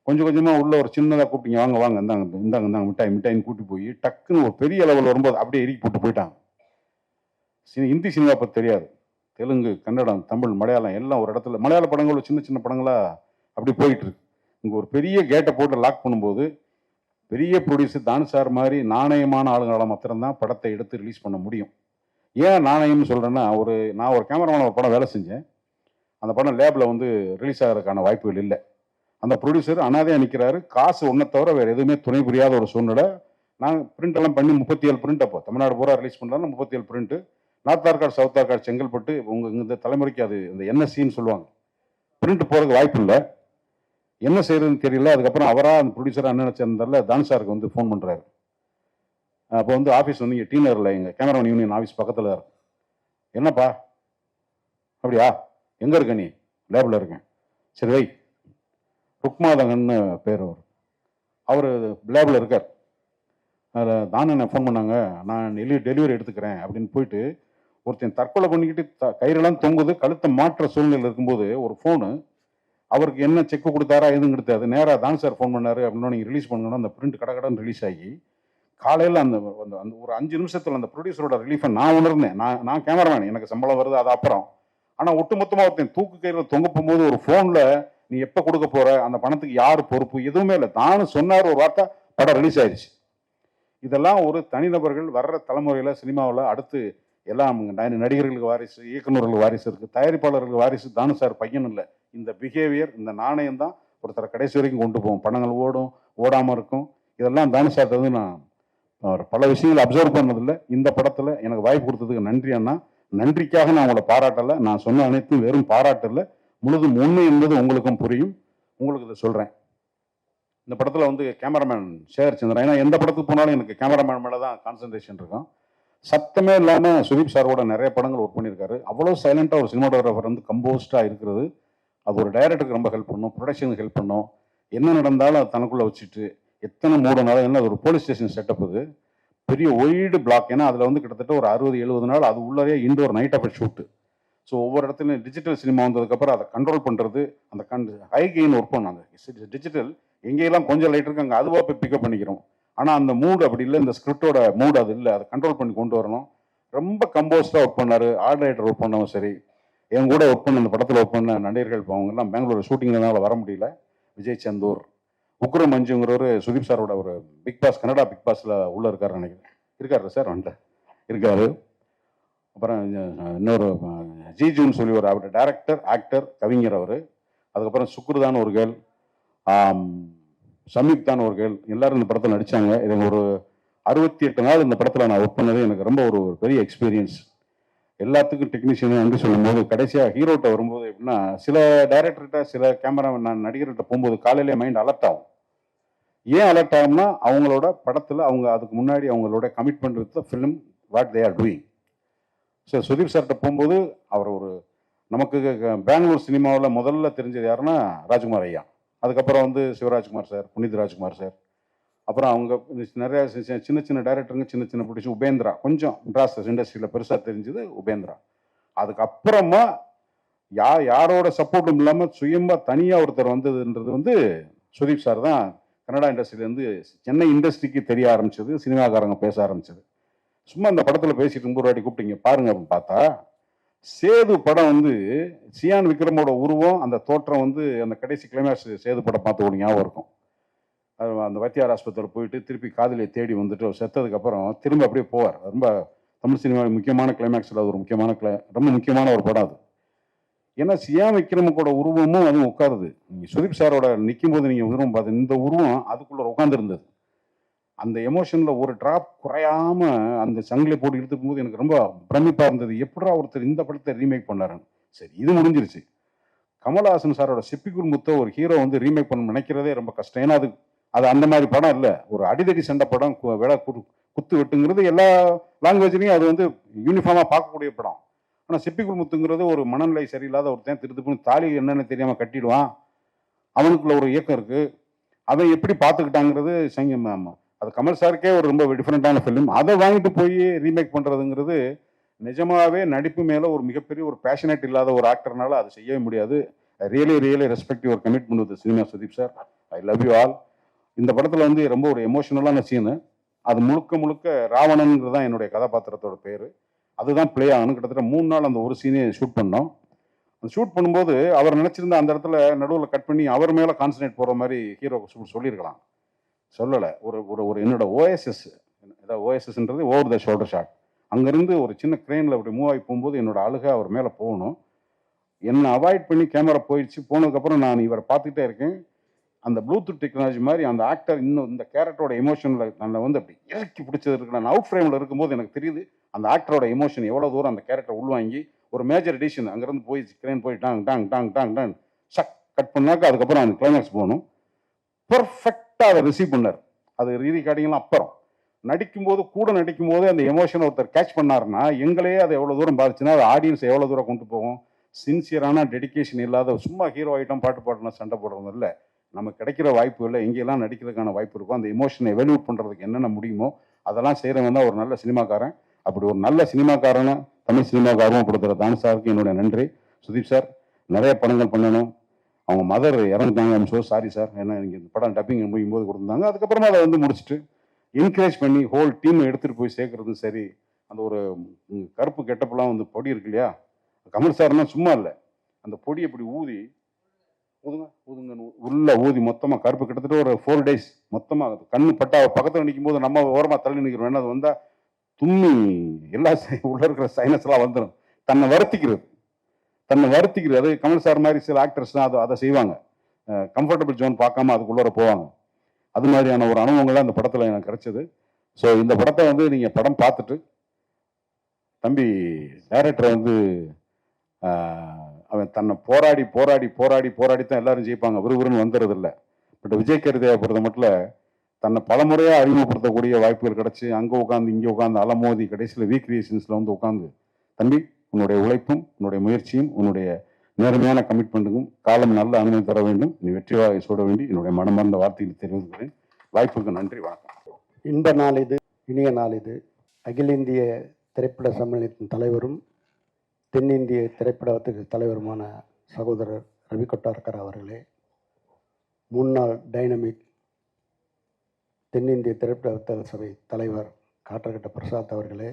கொஞ்சம் கொஞ்சமாக உள்ள ஒரு சின்னதாக கூப்பிட்டீங்க, வாங்க வாங்க இந்தாங்க மிட்டாயின்னு கூட்டி போய் டக்குன்னு ஒரு பெரிய லெவல் வரும்போது அப்படியே இறுக்கி போட்டு போயிட்டாங்க. ஹிந்தி சினிமா பற்றி தெரியாது, தெலுங்கு, கன்னடம், தமிழ், மலையாளம் எல்லாம் ஒரு இடத்துல, மலையாள படங்கள் சின்ன சின்ன படங்களாக அப்படி போயிட்டு இருக்கு. இங்கே ஒரு பெரிய கேட்டை போட்டு லாக் பண்ணும்போது பெரிய ப்ரொடியூசர் தானு சார் மாதிரி நாணயமான ஆளுங்களால் மாத்திரம்தான் படத்தை எடுத்து ரிலீஸ் பண்ண முடியும். ஏன் நாணயம்னு சொல்கிறேன்னா, நான் ஒரு கேமராமேன் ஒரு படம் வேலை செஞ்சேன். அந்த படம் லேபில் வந்து ரிலீஸ் ஆகிறதுக்கான வாய்ப்புகள் இல்லை. அந்த ப்ரொடியூசர் அனாதையாக நிற்கிறாரு, காசு ஒன்றை தவிர வேறு எதுவுமே துணை புரியாத ஒரு சூழ்நிலை. நாங்கள் பிரிண்ட் எல்லாம் பண்ணி 37 பிரிண்ட், அப்போ தமிழ்நாடு பூரா ரிலீஸ் பண்ணுறாங்க 37 print. North Arcot, south Arcot, Chengalpattu, இந்த தலைமுறைக்கு அது இந்த என்எஸ்சின்னு சொல்லுவாங்க. பிரிண்ட் போகிறதுக்கு வாய்ப்பு இல்லை, என்ன செய்யறதுன்னு தெரியல. அதுக்கப்புறம் அவராக அந்த ப்ரொடியூசராக என்ன நினச்சிருந்தால தானு சாருக்கு வந்து ஃபோன் பண்ணுறாரு. அப்போ வந்து ஆஃபீஸ் வந்து இங்கே டீனரில் எங்கள் கேமராமேன் யூனியன் ஆஃபீஸ் பக்கத்தில் இருக்கு. என்னப்பா அப்படியா, எங்கே இருக்க நீ? லேபில் இருக்கேன். சரி வை. ருக்மாதங்கன்னு பேர் அவர் லேபில் இருக்கார். அதில் தானே என்ன ஃபோன் பண்ணாங்க, நான் டெலிவரி எடுத்துக்கிறேன் அப்படின்னு போயிட்டு ஒருத்தன் தற்கொலை பண்ணிக்கிட்டு கயிறெல்லாம் தொங்குது, கழுத்தை மாற்ற சூழ்நிலையில் இருக்கும்போது ஒரு ஃபோனு, அவருக்கு என்ன செக்கு கொடுத்தாரா எதுவும் கொடுத்தாது, நேராக தானு சார் ஃபோன் பண்ணார் அப்படின்னா நீங்கள் ரிலீஸ் பண்ணணும். அந்த பிரிண்ட் கடகடன்னு ரிலீஸ் ஆகி காலையில் அந்த ஒரு 5 நிமிஷத்தில் அந்த ப்ரொடியூசரோட ரிலீஃபை நான் உணர்ந்தேன். நான் கேமராமேன், எனக்கு சம்பளம் வருது அது அப்புறம். ஆனால் ஒட்டுமொத்தமாக ஒருத்தன் தூக்கு கயிறில் தொங்க போகும்போது ஒரு ஃபோனில் நீ எப்போ கொடுக்க போற, அந்த பணத்துக்கு யார் பொறுப்பு, எதுவுமே இல்லை. தானு சொன்னார் ஒரு வார்த்தை, படம் ரிலீஸ் ஆயிடுச்சு. இதெல்லாம் ஒரு தனிநபர்கள் வர்ற தலைமுறையில் சினிமாவில் அடுத்து எல்லாம் நடிகர்களுக்கு வாரிசு, இயக்குநர்களுக்கு வாரிசு இருக்குது, தயாரிப்பாளர்களுக்கு வாரிசு. தானு சார் பையன் இல்லை. இந்த பிஹேவியர், இந்த நாணயம் தான் ஒருத்தரை கடைசி வரைக்கும் கொண்டு போகும். படங்கள் ஓடும், ஓடாமல் இருக்கும். இதெல்லாம் தானு சார்ட்ட வந்து நான் பல விஷயங்களை அப்சர்வ் பண்ணதில்லை. இந்த படத்தில் எனக்கு வாய்ப்பு கொடுத்ததுக்கு நன்றி அண்ணா. நன்றிக்காக நான் உங்களை பாராட்டலை. நான் சொன்ன அனைத்தும் வெறும் பாராட்டு இல்லை, முழுதும் உண்மை என்பது உங்களுக்கும் புரியும். உங்களுக்கு இதை சொல்கிறேன். இந்த படத்தில் வந்து கேமராமேன் சேகர் சந்திரன், ஏன்னா எந்த படத்துக்கு போனாலும் எனக்கு கேமராமேன் மேலே தான் கான்சன்ட்ரேஷன் இருக்கும். சத்தமே இல்லாமல் சுதீப் சாரோட நிறைய படங்கள் ஒர்க் பண்ணியிருக்காரு. அவ்வளோ சைலண்ட்டாக ஒரு சினிமாட்டோகிராஃபர் வந்து கம்போஸ்டாக இருக்கிறது, அது ஒரு டைரக்டருக்கு ரொம்ப ஹெல்ப் பண்ணும், ப்ரொடக்ஷனுக்கு ஹெல்ப் பண்ணும். என்ன நடந்தாலும் அது தனக்குள்ளே வச்சுட்டு எத்தனை மூடனாலும், என்ன ஒரு போலீஸ் ஸ்டேஷன் செட்டப், இது பெரிய ஒய்டு பிளாக். ஏன்னா அதில் வந்து கிட்டத்தட்ட ஒரு 60-70 நாள் அது உள்ளே indoor night of shoot. So ஒவ்வொரு இடத்துலையும் டிஜிட்டல் சினிமா வந்ததுக்கப்புறம் அதை கண்ட்ரோல் பண்ணுறது, அந்த ஹை கெயின் ஒர்க் பண்ணாங்க. டிஜிட்டல் எங்கேயெல்லாம் கொஞ்சம் லைட் இருக்கு அங்கே அதுவாக போய் பிக்கப் பண்ணிக்கிறோம். ஆனால் அந்த மூடு அப்படி இல்லை, இந்த ஸ்கிரிப்டோட மூடு அது இல்லை, அதை கண்ட்ரோல் பண்ணி கொண்டு வரணும். ரொம்ப கம்போஸ்டாக ஒர்க் பண்ணார். ஆர்ட் ரைட்டர் ஒர்க் பண்ணவும் சரி, என் கூட ஒர்க் பண்ண அந்த படத்தில் ஒர்க் பண்ண நடிகர்கள் அவங்கெல்லாம் பெங்களூர் ஷூட்டிங்னால வர முடியல. விஜய் சந்தூர், உக்ர மஞ்சுங்கிறவர் சுதீப் சாரோட ஒரு பிக் பாஸ், கனடா பிக் பாஸில் உள்ளே இருக்காரு நினைக்கிறேன். இருக்காரு சார், வந்துட்டு இருக்காரு. அப்புறம் இன்னொரு ஜிஜுன்னு சொல்லி ஒரு அவர் டைரக்டர், ஆக்டர், கவிஞர் அவர். அதுக்கப்புறம் சுக்ருதான் ஒரு கேர்ள், சமீப்தான் ஒரு கேர்ள், எல்லாரும் இந்த படத்தில் நடித்தாங்க. இது ஒரு 68 நாள் இந்த படத்தில் நான் ஒர்க் பண்ணது எனக்கு ரொம்ப ஒரு பெரிய எக்ஸ்பீரியன்ஸ். எல்லாத்துக்கும் டெக்னீஷியன் நன்றி சொல்லும்போது கடைசியாக ஹீரோட்ட வரும்போது எப்படின்னா, சில டைரக்டர்கிட்ட சில கேமராமேன் நடிகர்கிட்ட போகும்போது காலையிலே மைண்ட் அலர்ட் ஆகும். ஏன் அலர்ட் ஆகும்னா, அவங்களோட படத்தில் அவங்க அதுக்கு முன்னாடி அவங்களோட commitment with film what they are doing. So Sudeep சார்கிட்ட போகும்போது அவர் ஒரு நமக்கு பெங்களூர் சினிமாவில் முதல்ல தெரிஞ்சது யாருன்னா ராஜ்குமார் ஐயா. அதுக்கப்புறம் வந்து சிவராஜ்குமார் சார், புனித் ராஜ்குமார் சார், அப்புறம் அவங்க நிறைய சின்ன சின்ன டைரக்டருங்க, சின்ன சின்ன ப்ரொடியூசர், உபேந்திரா கொஞ்சம் மெட்ராஸ் இண்டஸ்ட்ரியில் பெருசாக தெரிஞ்சது உபேந்திரா. அதுக்கப்புறமா யாரோட சப்போர்ட்டும் இல்லாமல் சுயமாக தனியாக ஒருத்தர் வந்ததுன்றது வந்து சுதீப் சார் தான். கன்னடா இண்டஸ்ட்ரியிலேருந்து சென்னை இண்டஸ்ட்ரிக்கு தெரிய ஆரம்பிச்சது, சினிமாக்காரங்க பேச ஆரம்பிச்சது. சும்மா இந்த படத்தில் பேசிட்டு 9 வாட்டி கூப்பிட்டீங்க பாருங்க அப்படின்னு பார்த்தா, சேது படம் வந்து சியான் விக்ரமோட உருவம், அந்த தோற்றம் வந்து அந்த கடைசி கிளைமேக்ஸ் சேது படம் பார்த்து ஒரு ஞாபகம் இருக்கும். அந்த வைத்தியார் ஆஸ்பத்திரியில் போயிட்டு திருப்பி காதலியை தேடி வந்துட்டு அவர் செத்ததுக்கப்புறம் திரும்ப அப்படியே போவார். ரொம்ப தமிழ் சினிமாவில் முக்கியமான கிளைமேக்ஸில் அது ஒரு முக்கியமான ரொம்ப முக்கியமான ஒரு படம் அது. ஏன்னா சியா விக்ரமுக்கோட உருவமும் அதுவும் உட்காருது. நீங்கள் சுதீப் சாரோட நிற்கும் போது நீங்கள் உருவம் பார்த்து இந்த உருவம் அதுக்குள்ளே உட்காந்துருந்தது. அந்த எமோஷனில் ஒரு ட்ராப் குறையாம அந்த சங்கிலி போட்டு இழுத்துக்கும் போது எனக்கு ரொம்ப பிரமிப்பாக இருந்தது. எப்படா ஒருத்தர் இந்த படத்தை ரீமேக் பண்ணாருன்னு. சரி, இது முடிஞ்சிருச்சு. கமல்ஹாசன் சாரோட சிப்பிக்குள் முத்த ஒரு ஹீரோ வந்து ரீமேக் பண்ண நினைக்கிறதே ரொம்ப கஷ்டம். ஏன்னா அது அந்த மாதிரி படம் இல்லை. ஒரு அடிதடி சண்டை படம், குத்து வெட்டுங்கிறது எல்லா லாங்குவேஜ்லையும் அது வந்து யூனிஃபார்மாக பார்க்கக்கூடிய படம். ஆனால் சிப்பிக்குள் முத்துங்கிறது ஒரு மனநிலை சரியில்லாத ஒருத்தன் திருத்து தாலி என்னன்னு தெரியாமல் கட்டிடுவான். அவனுக்குள்ள ஒரு இயக்கம் இருக்குது. அதை எப்படி பார்த்துக்கிட்டாங்கிறது அது கமல் சாருக்கே ஒரு ரொம்ப டிஃப்ரெண்ட்டான ஃபிலிம். அதை வாங்கிட்டு போய் ரீமேக் பண்ணுறதுங்கிறது நிஜமாவே நடிப்பு மேலே ஒரு மிகப்பெரிய ஒரு பேஷனேட் இல்லாத ஒரு ஆக்டர்னால அது செய்யவே முடியாது. Really respect your commitment with cinema Sudeep sir. I love you all. இந்த படத்தில் வந்து ரொம்ப ஒரு எமோஷனலான சீனு. அது முழுக்க ராவணன்கிறது தான் என்னுடைய கதாபாத்திரத்தோட பேர். அதுதான் பிளே ஆகணும். கிட்டத்தட்ட 3 நாள் அந்த ஒரு சீனே ஷூட் பண்ணோம். அந்த ஷூட் பண்ணும்போது அவர் நினச்சிருந்த அந்த இடத்துல நடுவில் கட் பண்ணி அவர் மேலே கான்சன்ட்ரேட் போகிற மாதிரி ஹீரோ சொல்லியிருக்கலாம். சொல்லலை. ஒரு என்னோட ஓஎஸ்எஸ், ஏதாவது ஓஎஸ்எஸ்ன்றது ஓவர் த ஷோல்டர் ஷாட். அங்கேருந்து ஒரு சின்ன கிரெயினில் அப்படி மூவ் ஆகி போகும்போது என்னோட அழுகை அவர் மேலே போகணும். என்னை அவாய்ட் பண்ணி கேமரா போயிடுச்சு. போனதுக்கப்புறம் நான் இவரை பார்த்துக்கிட்டே இருக்கேன். அந்த ப்ளூடூத் டெக்னாலஜி மாதிரி அந்த ஆக்டர் இன்னும் இந்த கேரக்டரோட எமோஷனில் நான் வந்து அப்படி இறக்கி பிடிச்சது இருக்கு. நான் அவுட் ஃப்ரேமில் இருக்கும்போது எனக்கு தெரியுது அந்த ஆக்டரோட எமோஷன் எவ்வளோ தூரம் அந்த கேரக்டர் உள்வாங்கி ஒரு மேஜர் எடிஷன் அங்கேருந்து போய் கிரேன் போய் டாங் டாங் டாங் டாங் டாங் ஷக் கட் பண்ணாக்க அதுக்கப்புறம் அந்த கிளைமேக்ஸ் போகணும். பர்ஃபெக்டாக அதை ரிசீவ் பண்ணார். அது ரீரிகார்டிங்லாம் அப்புறம் நடிக்கும்போது அந்த எமோஷனை ஒருத்தர் கேட்ச் பண்ணாருன்னா எங்களையே அது எவ்வளோ தூரம் பாதிச்சுன்னா அது ஆடியன்ஸ் எவ்வளோ தூரம் கொண்டு போகும். சின்சியரான டெடிக்கேஷன் இல்லாத சும்மா ஹீரோ ஐட்டம் பாட்டு பாடணும் சண்டை போடுறது இல்லை. நமக்கு கிடைக்கிற வாய்ப்பு இல்லை. எங்கெல்லாம் நடிக்கிறதுக்கான வாய்ப்பு இருக்கும், அந்த எமோஷனை எவல்யூட் பண்ணுறதுக்கு என்னென்ன முடியுமோ அதெல்லாம் செய்கிறவங்க தான் ஒரு நல்ல சினிமாக்காரன். அப்படி ஒரு நல்ல சினிமாக்காரனை தமிழ் சினிமாவுக்கு அறிமுகப்படுத்துகிற தானு சாருக்கு என்னுடைய நன்றி. சுதீப் சார் நிறைய படங்கள் பண்ணணும். அவங்க மதர் இறந்துட்டாங்க. I'm so sorry sir. ஏன்னா நீங்கள் இந்த படம் டப்பிங் முடியும் போது கொடுத்துருந்தாங்க. அதுக்கப்புறமா அதை வந்து முடிச்சுட்டு என்கரேஜ் பண்ணி ஹோல் டீமை எடுத்துகிட்டு போய் சேர்க்கறதும் சரி. அந்த ஒரு கருப்பு கெட்டப்பெல்லாம் வந்து பொடி இருக்கு இல்லையா, கமல் சார்னா சும்மா இல்லை. அந்த பொடி அப்படி ஊதுங்க உள்ள ஊதி மொத்தமாக கருப்பு கிட்டத்தட்ட ஒரு 4 days மொத்தமாக கண்ணு பட்டா பக்கத்தில் நிற்கும் போது நம்ம ஓரமாக தள்ளி நிற்கிறோம். ஏன்னா அது வந்தால் தும்மி எல்லா உள்ள இருக்கிற சைனஸ்லாம் வந்துடும். தன்னை வருத்திக்கிறது. அது கமல் சார் மாதிரி சில ஆக்டர்ஸ் தான் அதை செய்வாங்க. கம்ஃபர்டபுள் ஜோன் பார்க்காம அதுக்குள்ளே போவாங்க. அது மாதிரியான ஒரு அனுபவங்கள்லாம் அந்த படத்தில் எனக்கு கிடைச்சது. ஸோ இந்த படத்தை வந்து நீங்கள் படம் பார்த்துட்டு தம்பி டைரக்டரை வந்து அவன் தன்னை போராடி தான் எல்லாரும் ஜெயிப்பாங்க. விறுவிறுன்னு வந்துடுறது இல்லை. பட் விஜய் கருதையை பொறுத்த மட்டும் தன்னை பலமுறையாக அறிமுகப்படுத்தக்கூடிய வாய்ப்புகள் கிடச்சி அங்கே உட்காந்து இங்கே உட்காந்து அலமோதி கடைசியில் ரீக்ரியேஷன்ஸில் வந்து உட்காந்து தம்பி உன்னுடைய உழைப்பும் உன்னுடைய முயற்சியும் உன்னுடைய நேர்மையான கமிட்மெண்ட்டுக்கும் காலம் நல்ல அனுமதி தர வேண்டும். நீ வெற்றியாக சூட வேண்டி என்னுடைய மனமார்ந்த வார்த்தையில் தெரிவிக்கிறேன். வாய்ப்புக்கு நன்றி, வணக்கம். இன்ப நாள் இது, இனிய நாள் இது. அகில இந்திய திரைப்பட சம்மேளனத்தின் தலைவரும் தென்னிந்திய திரைப்படத்துக்கு தலைவருமான சகோதரர் ரவி கொட்டார்கர் அவர்களே, முன்னாள் டைனமிக் தென்னிந்திய திரைப்பட வர்த்தக சபை தலைவர் காற்றகட்ட பிரசாத் அவர்களே,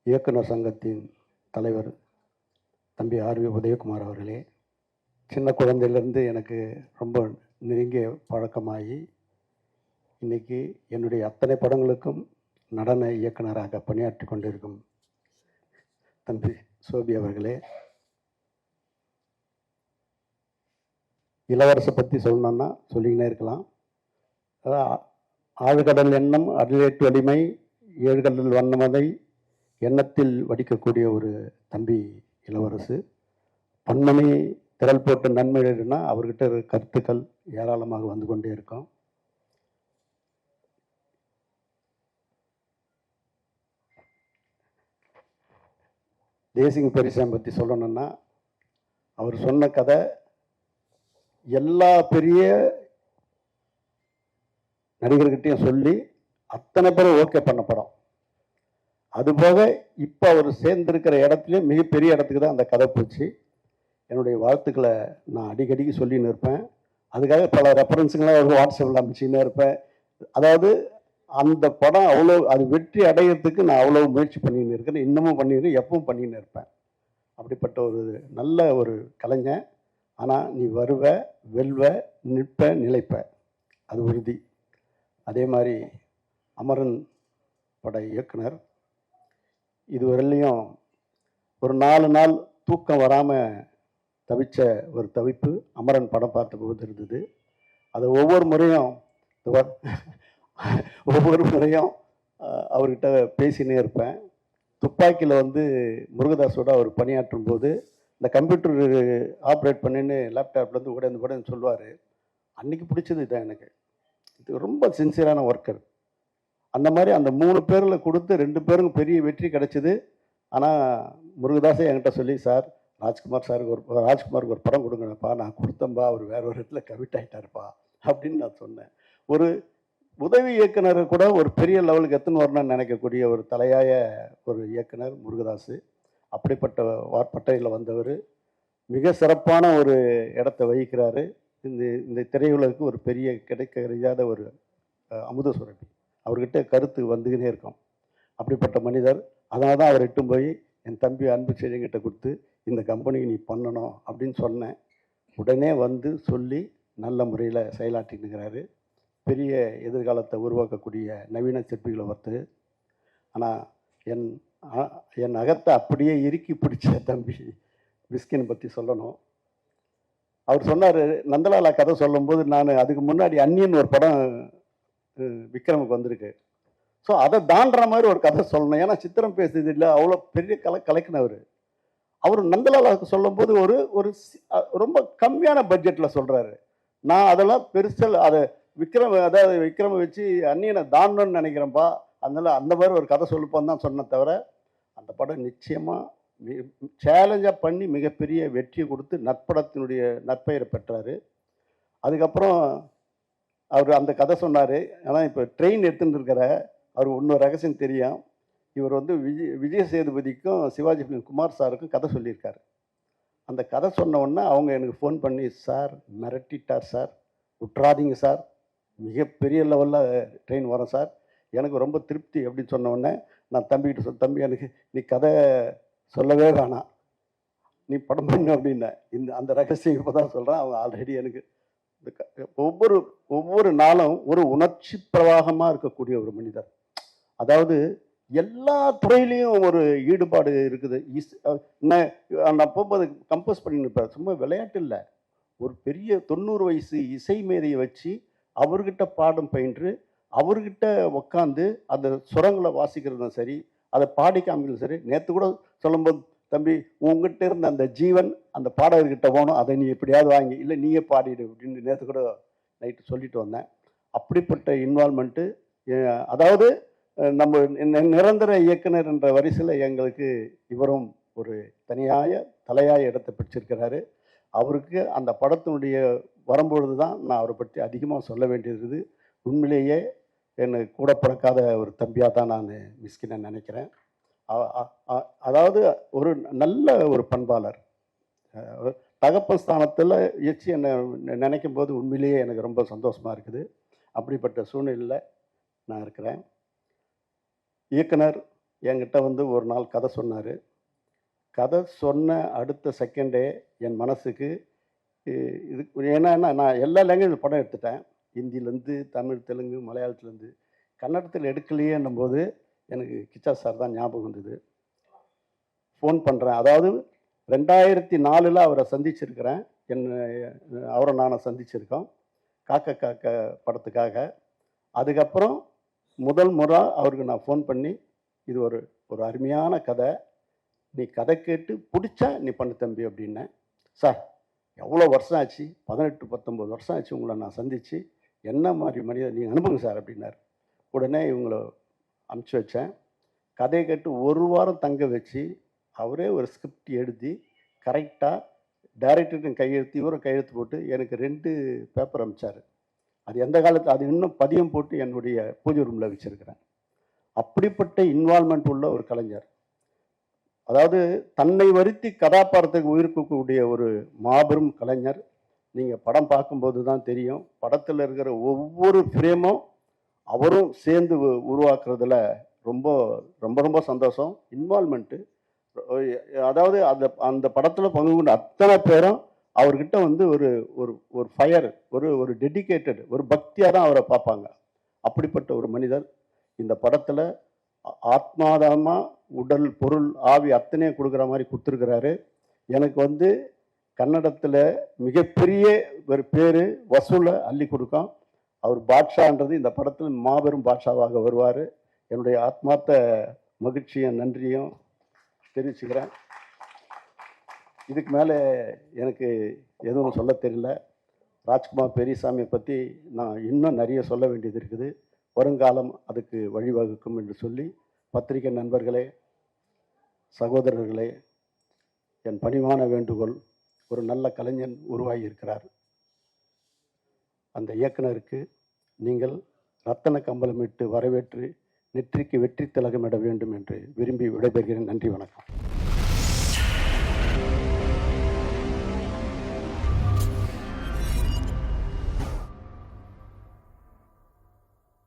இயக்குனர் சங்கத்தின் தலைவர் தம்பி ஆர்வி உதயகுமார் அவர்களே, சின்ன குழந்தையிலேருந்து எனக்கு ரொம்ப நெருங்கிய பழக்கமாகி இன்றைக்கி என்னுடைய அத்தனை படங்களுக்கும் நடன இயக்குனராக பணியாற்றி கொண்டிருக்கும் தம்பி சோபி அவர்களே, இளவரசை பற்றி சொல்லணுன்னா சொல்லிக்கினே இருக்கலாம். அதான் ஆழ்கடல் எண்ணம் அருளேட்டு வலிமை ஏழ்கடல் வண்ணமதை எண்ணத்தில் வடிக்கக்கூடிய ஒரு தம்பி இளவரசு. பன்மணி திரள் போட்டு நன்மை எழுதுனா அவர்கிட்ட கருத்துக்கள் ஏராளமாக வந்து கொண்டே இருக்கும். தேசிங் பெரிசாம் பற்றி சொல்லணும்னா அவர் சொன்ன கதை எல்லா பெரிய நடிகர்கிட்டையும் சொல்லி அத்தனை பேரும் ஓகே பண்ண படம். அதுபோக இப்போ அவர் சேர்ந்திருக்கிற இடத்துலையும் மிகப்பெரிய இடத்துக்கு தான் அந்த கதை போச்சு. என்னுடைய வாழ்த்துக்களை நான் அடிக்கடிக்கு சொல்லின்னு இருப்பேன். அதுக்காக பல ரெஃபரன்ஸுங்களாம் ஒரு வாட்ஸ்அப்பில் அமைச்சின்னு இருப்பேன். அதாவது அந்த படம் அவ்வளோ அது வெற்றி அடையிறதுக்கு நான் அவ்வளோ முயற்சி பண்ணின்னு இருக்கேன். இன்னமும் பண்ணியிருக்கேன், எப்பவும் பண்ணின்னு இருப்பேன். அப்படிப்பட்ட ஒரு நல்ல ஒரு கலைஞன். ஆனால் நீ வருவ, வெல்வ, நிற்ப, நிலைப்ப. அது உறுதி. அதே மாதிரி அமரன் பட இயக்குனர் இதுவரையிலையும் ஒரு 4 நாள் தூக்கம் வராமல் தவிச்ச ஒரு தவிப்பு அமரன் படம் பார்த்தபோது இருந்தது. அதை ஒவ்வொரு முறையும் அவர்கிட்ட பேசினே இருப்பேன். துப்பாக்கியில் வந்து முருகதாஸோட அவர் பணியாற்றும் போது இந்த கம்ப்யூட்டர் ஆப்ரேட் பண்ணின்னு லேப்டாப்லேருந்து கூட சொல்லுவார். அன்னைக்கு பிடிச்சது இதான் எனக்கு. இது ரொம்ப சின்சியரான ஒர்க்கர். அந்த மாதிரி அந்த 3 பேரில் கொடுத்து 2 பேருக்கும் பெரிய வெற்றி கிடைச்சிது. ஆனால் முருகதாஸே என்கிட்ட சொல்லி, சார் ராஜ்குமாருக்கு ஒரு படம் கொடுங்கப்பா, நான் கொடுத்தேன்பா, அவர் வேற ஒரு இடத்துல கமிட் ஆகிட்டாருப்பா அப்படின்னு நான் சொன்னேன். ஒரு உதவி இயக்குனர் கூட ஒரு பெரிய லெவலுக்கு எத்தனை வரணும்னு நினைக்கக்கூடிய ஒரு தலையாய ஒரு இயக்குனர் முருகதாஸ். அப்படிப்பட்ட பட்டையில் வந்தவர் மிக சிறப்பான ஒரு இடத்தை வகிக்கிறாரு. இந்த திரையுலகுக்கு ஒரு பெரிய கிடைக்காத ஒரு அமுத சுரபி. அவர்கிட்ட கருத்து வந்துக்கினே இருக்கும். அப்படிப்பட்ட மனிதர். அதனால தான் அவர் இட்டும் போய் என் தம்பி அன்பு செழிங்கிட்ட கொடுத்து இந்த கம்பெனிக்கு நீ பண்ணணும் அப்படின்னு சொன்னேன். உடனே வந்து சொல்லி நல்ல முறையில் செயலாற்றினுங்கிறாரு. பெரிய எதிர்காலத்தை உருவாக்கக்கூடிய நவீன சிற்பிகளை ஒருத்தர். ஆனால் என் அகத்தை அப்படியே இறுக்கி பிடிச்ச தம்பி மிஸ்கின் பற்றி சொல்லணும். அவர் சொன்னார், நந்தலாலா கதை சொல்லும்போது நான் அதுக்கு முன்னாடி அந்நியன் ஒரு படம் விக்ரமுக்கு வந்திருக்கு. ஸோ அதை தாண்டுற மாதிரி ஒரு கதை சொல்லணும். ஏன்னா சித்திரம் பேசுறது இல்லை, அவ்வளோ பெரிய கலக்கினவர். அவர் நந்தலாலாவுக்கு சொல்லும்போது ஒரு ரொம்ப கம்மியான பட்ஜெட்டில் சொல்கிறாரு. நான் அதெல்லாம் பெருசல் அதை விக்ரம வச்சு அந்நியனை தாண்டணும்னு நினைக்கிறேன்ப்பா, அதனால அந்த மாதிரி ஒரு கதை சொல்லுப்பான்னு தான் சொன்ன தவிர, அந்த படம் நிச்சயமாக சேலஞ்சாக பண்ணி மிகப்பெரிய வெற்றியை கொடுத்து நற்படத்தினுடைய நற்பெயரை பெற்றார். அதுக்கப்புறம் அவர் அந்த கதை சொன்னார். ஆனால் இப்போ ட்ரெயின் எடுத்துகிட்டு இருக்கிற அவர் இன்னொரு ரகசியம் தெரியும். இவர் வந்து விஜய் சேதுபதிக்கும் சிவாஜி குமார் சாருக்கும் கதை சொல்லியிருக்காரு. அந்த கதை சொன்ன உடனே அவங்க எனக்கு ஃபோன் பண்ணி, சார் மிரட்டிட்டார் சார், விட்றாதீங்க சார், மிகப்பெரிய லெவலில் ட்ரெயின் வரும் சார், எனக்கு ரொம்ப திருப்தி அப்படின்னு சொன்ன உடனே நான் தம்பிக்கிட்ட தம்பி எனக்கு நீ கதை சொல்லவே வேணாம், நீ படம் பண்ணு அப்படின்னேன். அந்த ரகசியம் இப்போ தான் சொல்கிறேன். அவங்க ஆல்ரெடி எனக்கு ஒவ்வொரு நாளும் ஒரு உணர்ச்சி பிரவாகமாக இருக்கக்கூடிய ஒரு மனிதர். அதாவது எல்லா துறையிலையும் ஒரு ஈடுபாடு இருக்குது. நான் போகும்போது கம்போஸ் பண்ணிருப்பேன். சும்மா விளையாட்டு இல்லை, ஒரு பெரிய 90 வயசு இசை மேதையை வச்சு அவர்கிட்ட பாடம் பயின்று அவர்கிட்ட உக்காந்து அந்த சுரங்களை வாசிக்கிறதும் சரி, அதை பாடி காமிக்கிறதும் சரி. நேற்று கூட சொல்லும்போது, தம்பி உங்ககிட்ட இருந்த அந்த ஜீவன் அந்த பாடகர்கிட்ட போகணும், அதை நீ எப்படியாவது வாங்கி இல்லை நீயே பாடிடு அப்படின்னு நேற்று கூட நைட்டு சொல்லிட்டு வந்தேன். அப்படிப்பட்ட இன்வால்மெண்ட்டு. அதாவது நம்ம நிரந்தர இயக்குனர் என்ற வரிசையில் எங்களுக்கு இவரும் ஒரு தலையாய இடத்தை பிடிச்சிருக்கிறாரு. அவருக்கு அந்த படத்தினுடைய வரும்பொழுது தான் நான் அவரை பற்றி அதிகமாக சொல்ல வேண்டியிருக்குது. உண்மையிலேயே எனக்கு கூட பிறக்காத ஒரு தம்பியாக தான் நான் மிஸ்கினை நினைக்கிறேன். அதாவது ஒரு நல்ல ஒரு பண்பாளர். தகப்பன் ஸ்தானத்தில் எச்சு என்னை நினைக்கும் போது உண்மையிலேயே எனக்கு ரொம்ப சந்தோஷமாக இருக்குது. அப்படிப்பட்ட சூழ்நிலையில் நான் இருக்கிறேன். இயக்குனர் என்கிட்ட வந்து ஒரு நாள் கதை சொன்னார். கதை சொன்ன அடுத்த செகண்டே என் மனசுக்கு இது ஏன்னா நான் எல்லா லாங்குவேஜ் படம் எடுத்துட்டேன். ஹிந்திலேருந்து தமிழ், தெலுங்கு, மலையாளத்துலேருந்து. கன்னடத்தில் எடுக்கலையேன்னும் போது எனக்கு கிச்சா சார் தான் ஞாபகம் வந்தது. ஃபோன் பண்ணுறேன். அதாவது 2004 அவரை சந்திச்சிருக்கிறேன். அவரை நானை சந்திச்சிருக்கோம் காக்க படத்துக்காக. அதுக்கப்புறம் முதல் முறை அவருக்கு நான் ஃபோன் பண்ணி, இது ஒரு அருமையான கதை, நீ கதை கேட்டு பிடிச்சா நீ பண்ணு தம்பி அப்படின்னேன். சார் எவ்வளோ வருஷம் ஆச்சு, 18-19 வருஷம் ஆச்சு உங்களை நான் சந்தித்து, என்ன மாதிரி மனிதர் நீங்கள் அனுப்புங்க சார் அப்படின்னார். உடனே இவங்களை அனுப்பிச்சி வச்சேன். கதையை கேட்டு ஒரு வாரம் தங்க வச்சு அவரே ஒரு ஸ்கிரிப்ட் எழுதி கரெக்டாக டைரக்டருக்கு கையெழுத்து, இவரும் கையெழுத்து போட்டு எனக்கு 2 பேப்பர் அனுப்பிச்சார். அது எந்த காலத்தில் அது இன்னும் பதியம் போட்டு என்னுடைய பூஜை ரூமில் வச்சுருக்கிறேன். அப்படிப்பட்ட இன்வால்மெண்ட் உள்ள ஒரு கலைஞர். அதாவது தன்னை வருத்தி கதாபாத்திரத்துக்கு உயிர்க்கக்கூடிய ஒரு மாபெரும் கலைஞர். நீங்கள் படம் பார்க்கும்போது தான் தெரியும். படத்தில் இருக்கிற ஒவ்வொரு ஃப்ரேமும் அவரும் சேர்ந்து உருவாக்குறதுல ரொம்ப ரொம்ப ரொம்ப சந்தோஷம். இன்வால்மெண்ட்டு, அதாவது அந்த படத்தில் பங்கு கொண்ட அத்தனை பேரும் அவர்கிட்ட வந்து ஒரு ஒரு ஒரு ஃபயர், ஒரு டெடிகேட்டட், ஒரு பக்தியாக தான் அவரை பார்ப்பாங்க. அப்படிப்பட்ட ஒரு மனிதர் இந்த படத்தில் ஆத்மாதமாக உடல், பொருள், ஆவி அத்தனையும் கொடுக்குற மாதிரி கொடுத்துருக்கிறாரு. எனக்கு வந்து கன்னடத்தில் மிகப்பெரிய ஒரு பேர் வசூலை அள்ளி கொடுக்கும். அவர் பாட்ஷான்றது இந்த படத்தில் மாபெரும் பாட்ஷாவாக வருவார். என்னுடைய ஆத்மார்த்த மகிழ்ச்சியும் நன்றியும் தெரிவிச்சுக்கிறேன். இதுக்கு மேலே எனக்கு எதுவும் சொல்ல தெரியல. ராஜ்குமார் பெரியசாமியை பற்றி நான் இன்னும் நிறைய சொல்ல வேண்டியது இருக்குது. வருங்காலம் அதுக்கு வழிவகுக்கும் என்று சொல்லி, பத்திரிகை நண்பர்களே, சகோதரர்களே, என் பணிவான வேண்டுகோள், ஒரு நல்ல கலைஞன் உருவாகி இருக்கிறார். அந்த இயக்குனருக்கு நீங்கள் ரத்தன கம்பளமிட்டு வரவேற்று நெற்றிக்கு வெற்றி திலகமிட வேண்டும் என்று விரும்பி விடைபெறுகிறேன். நன்றி, வணக்கம்.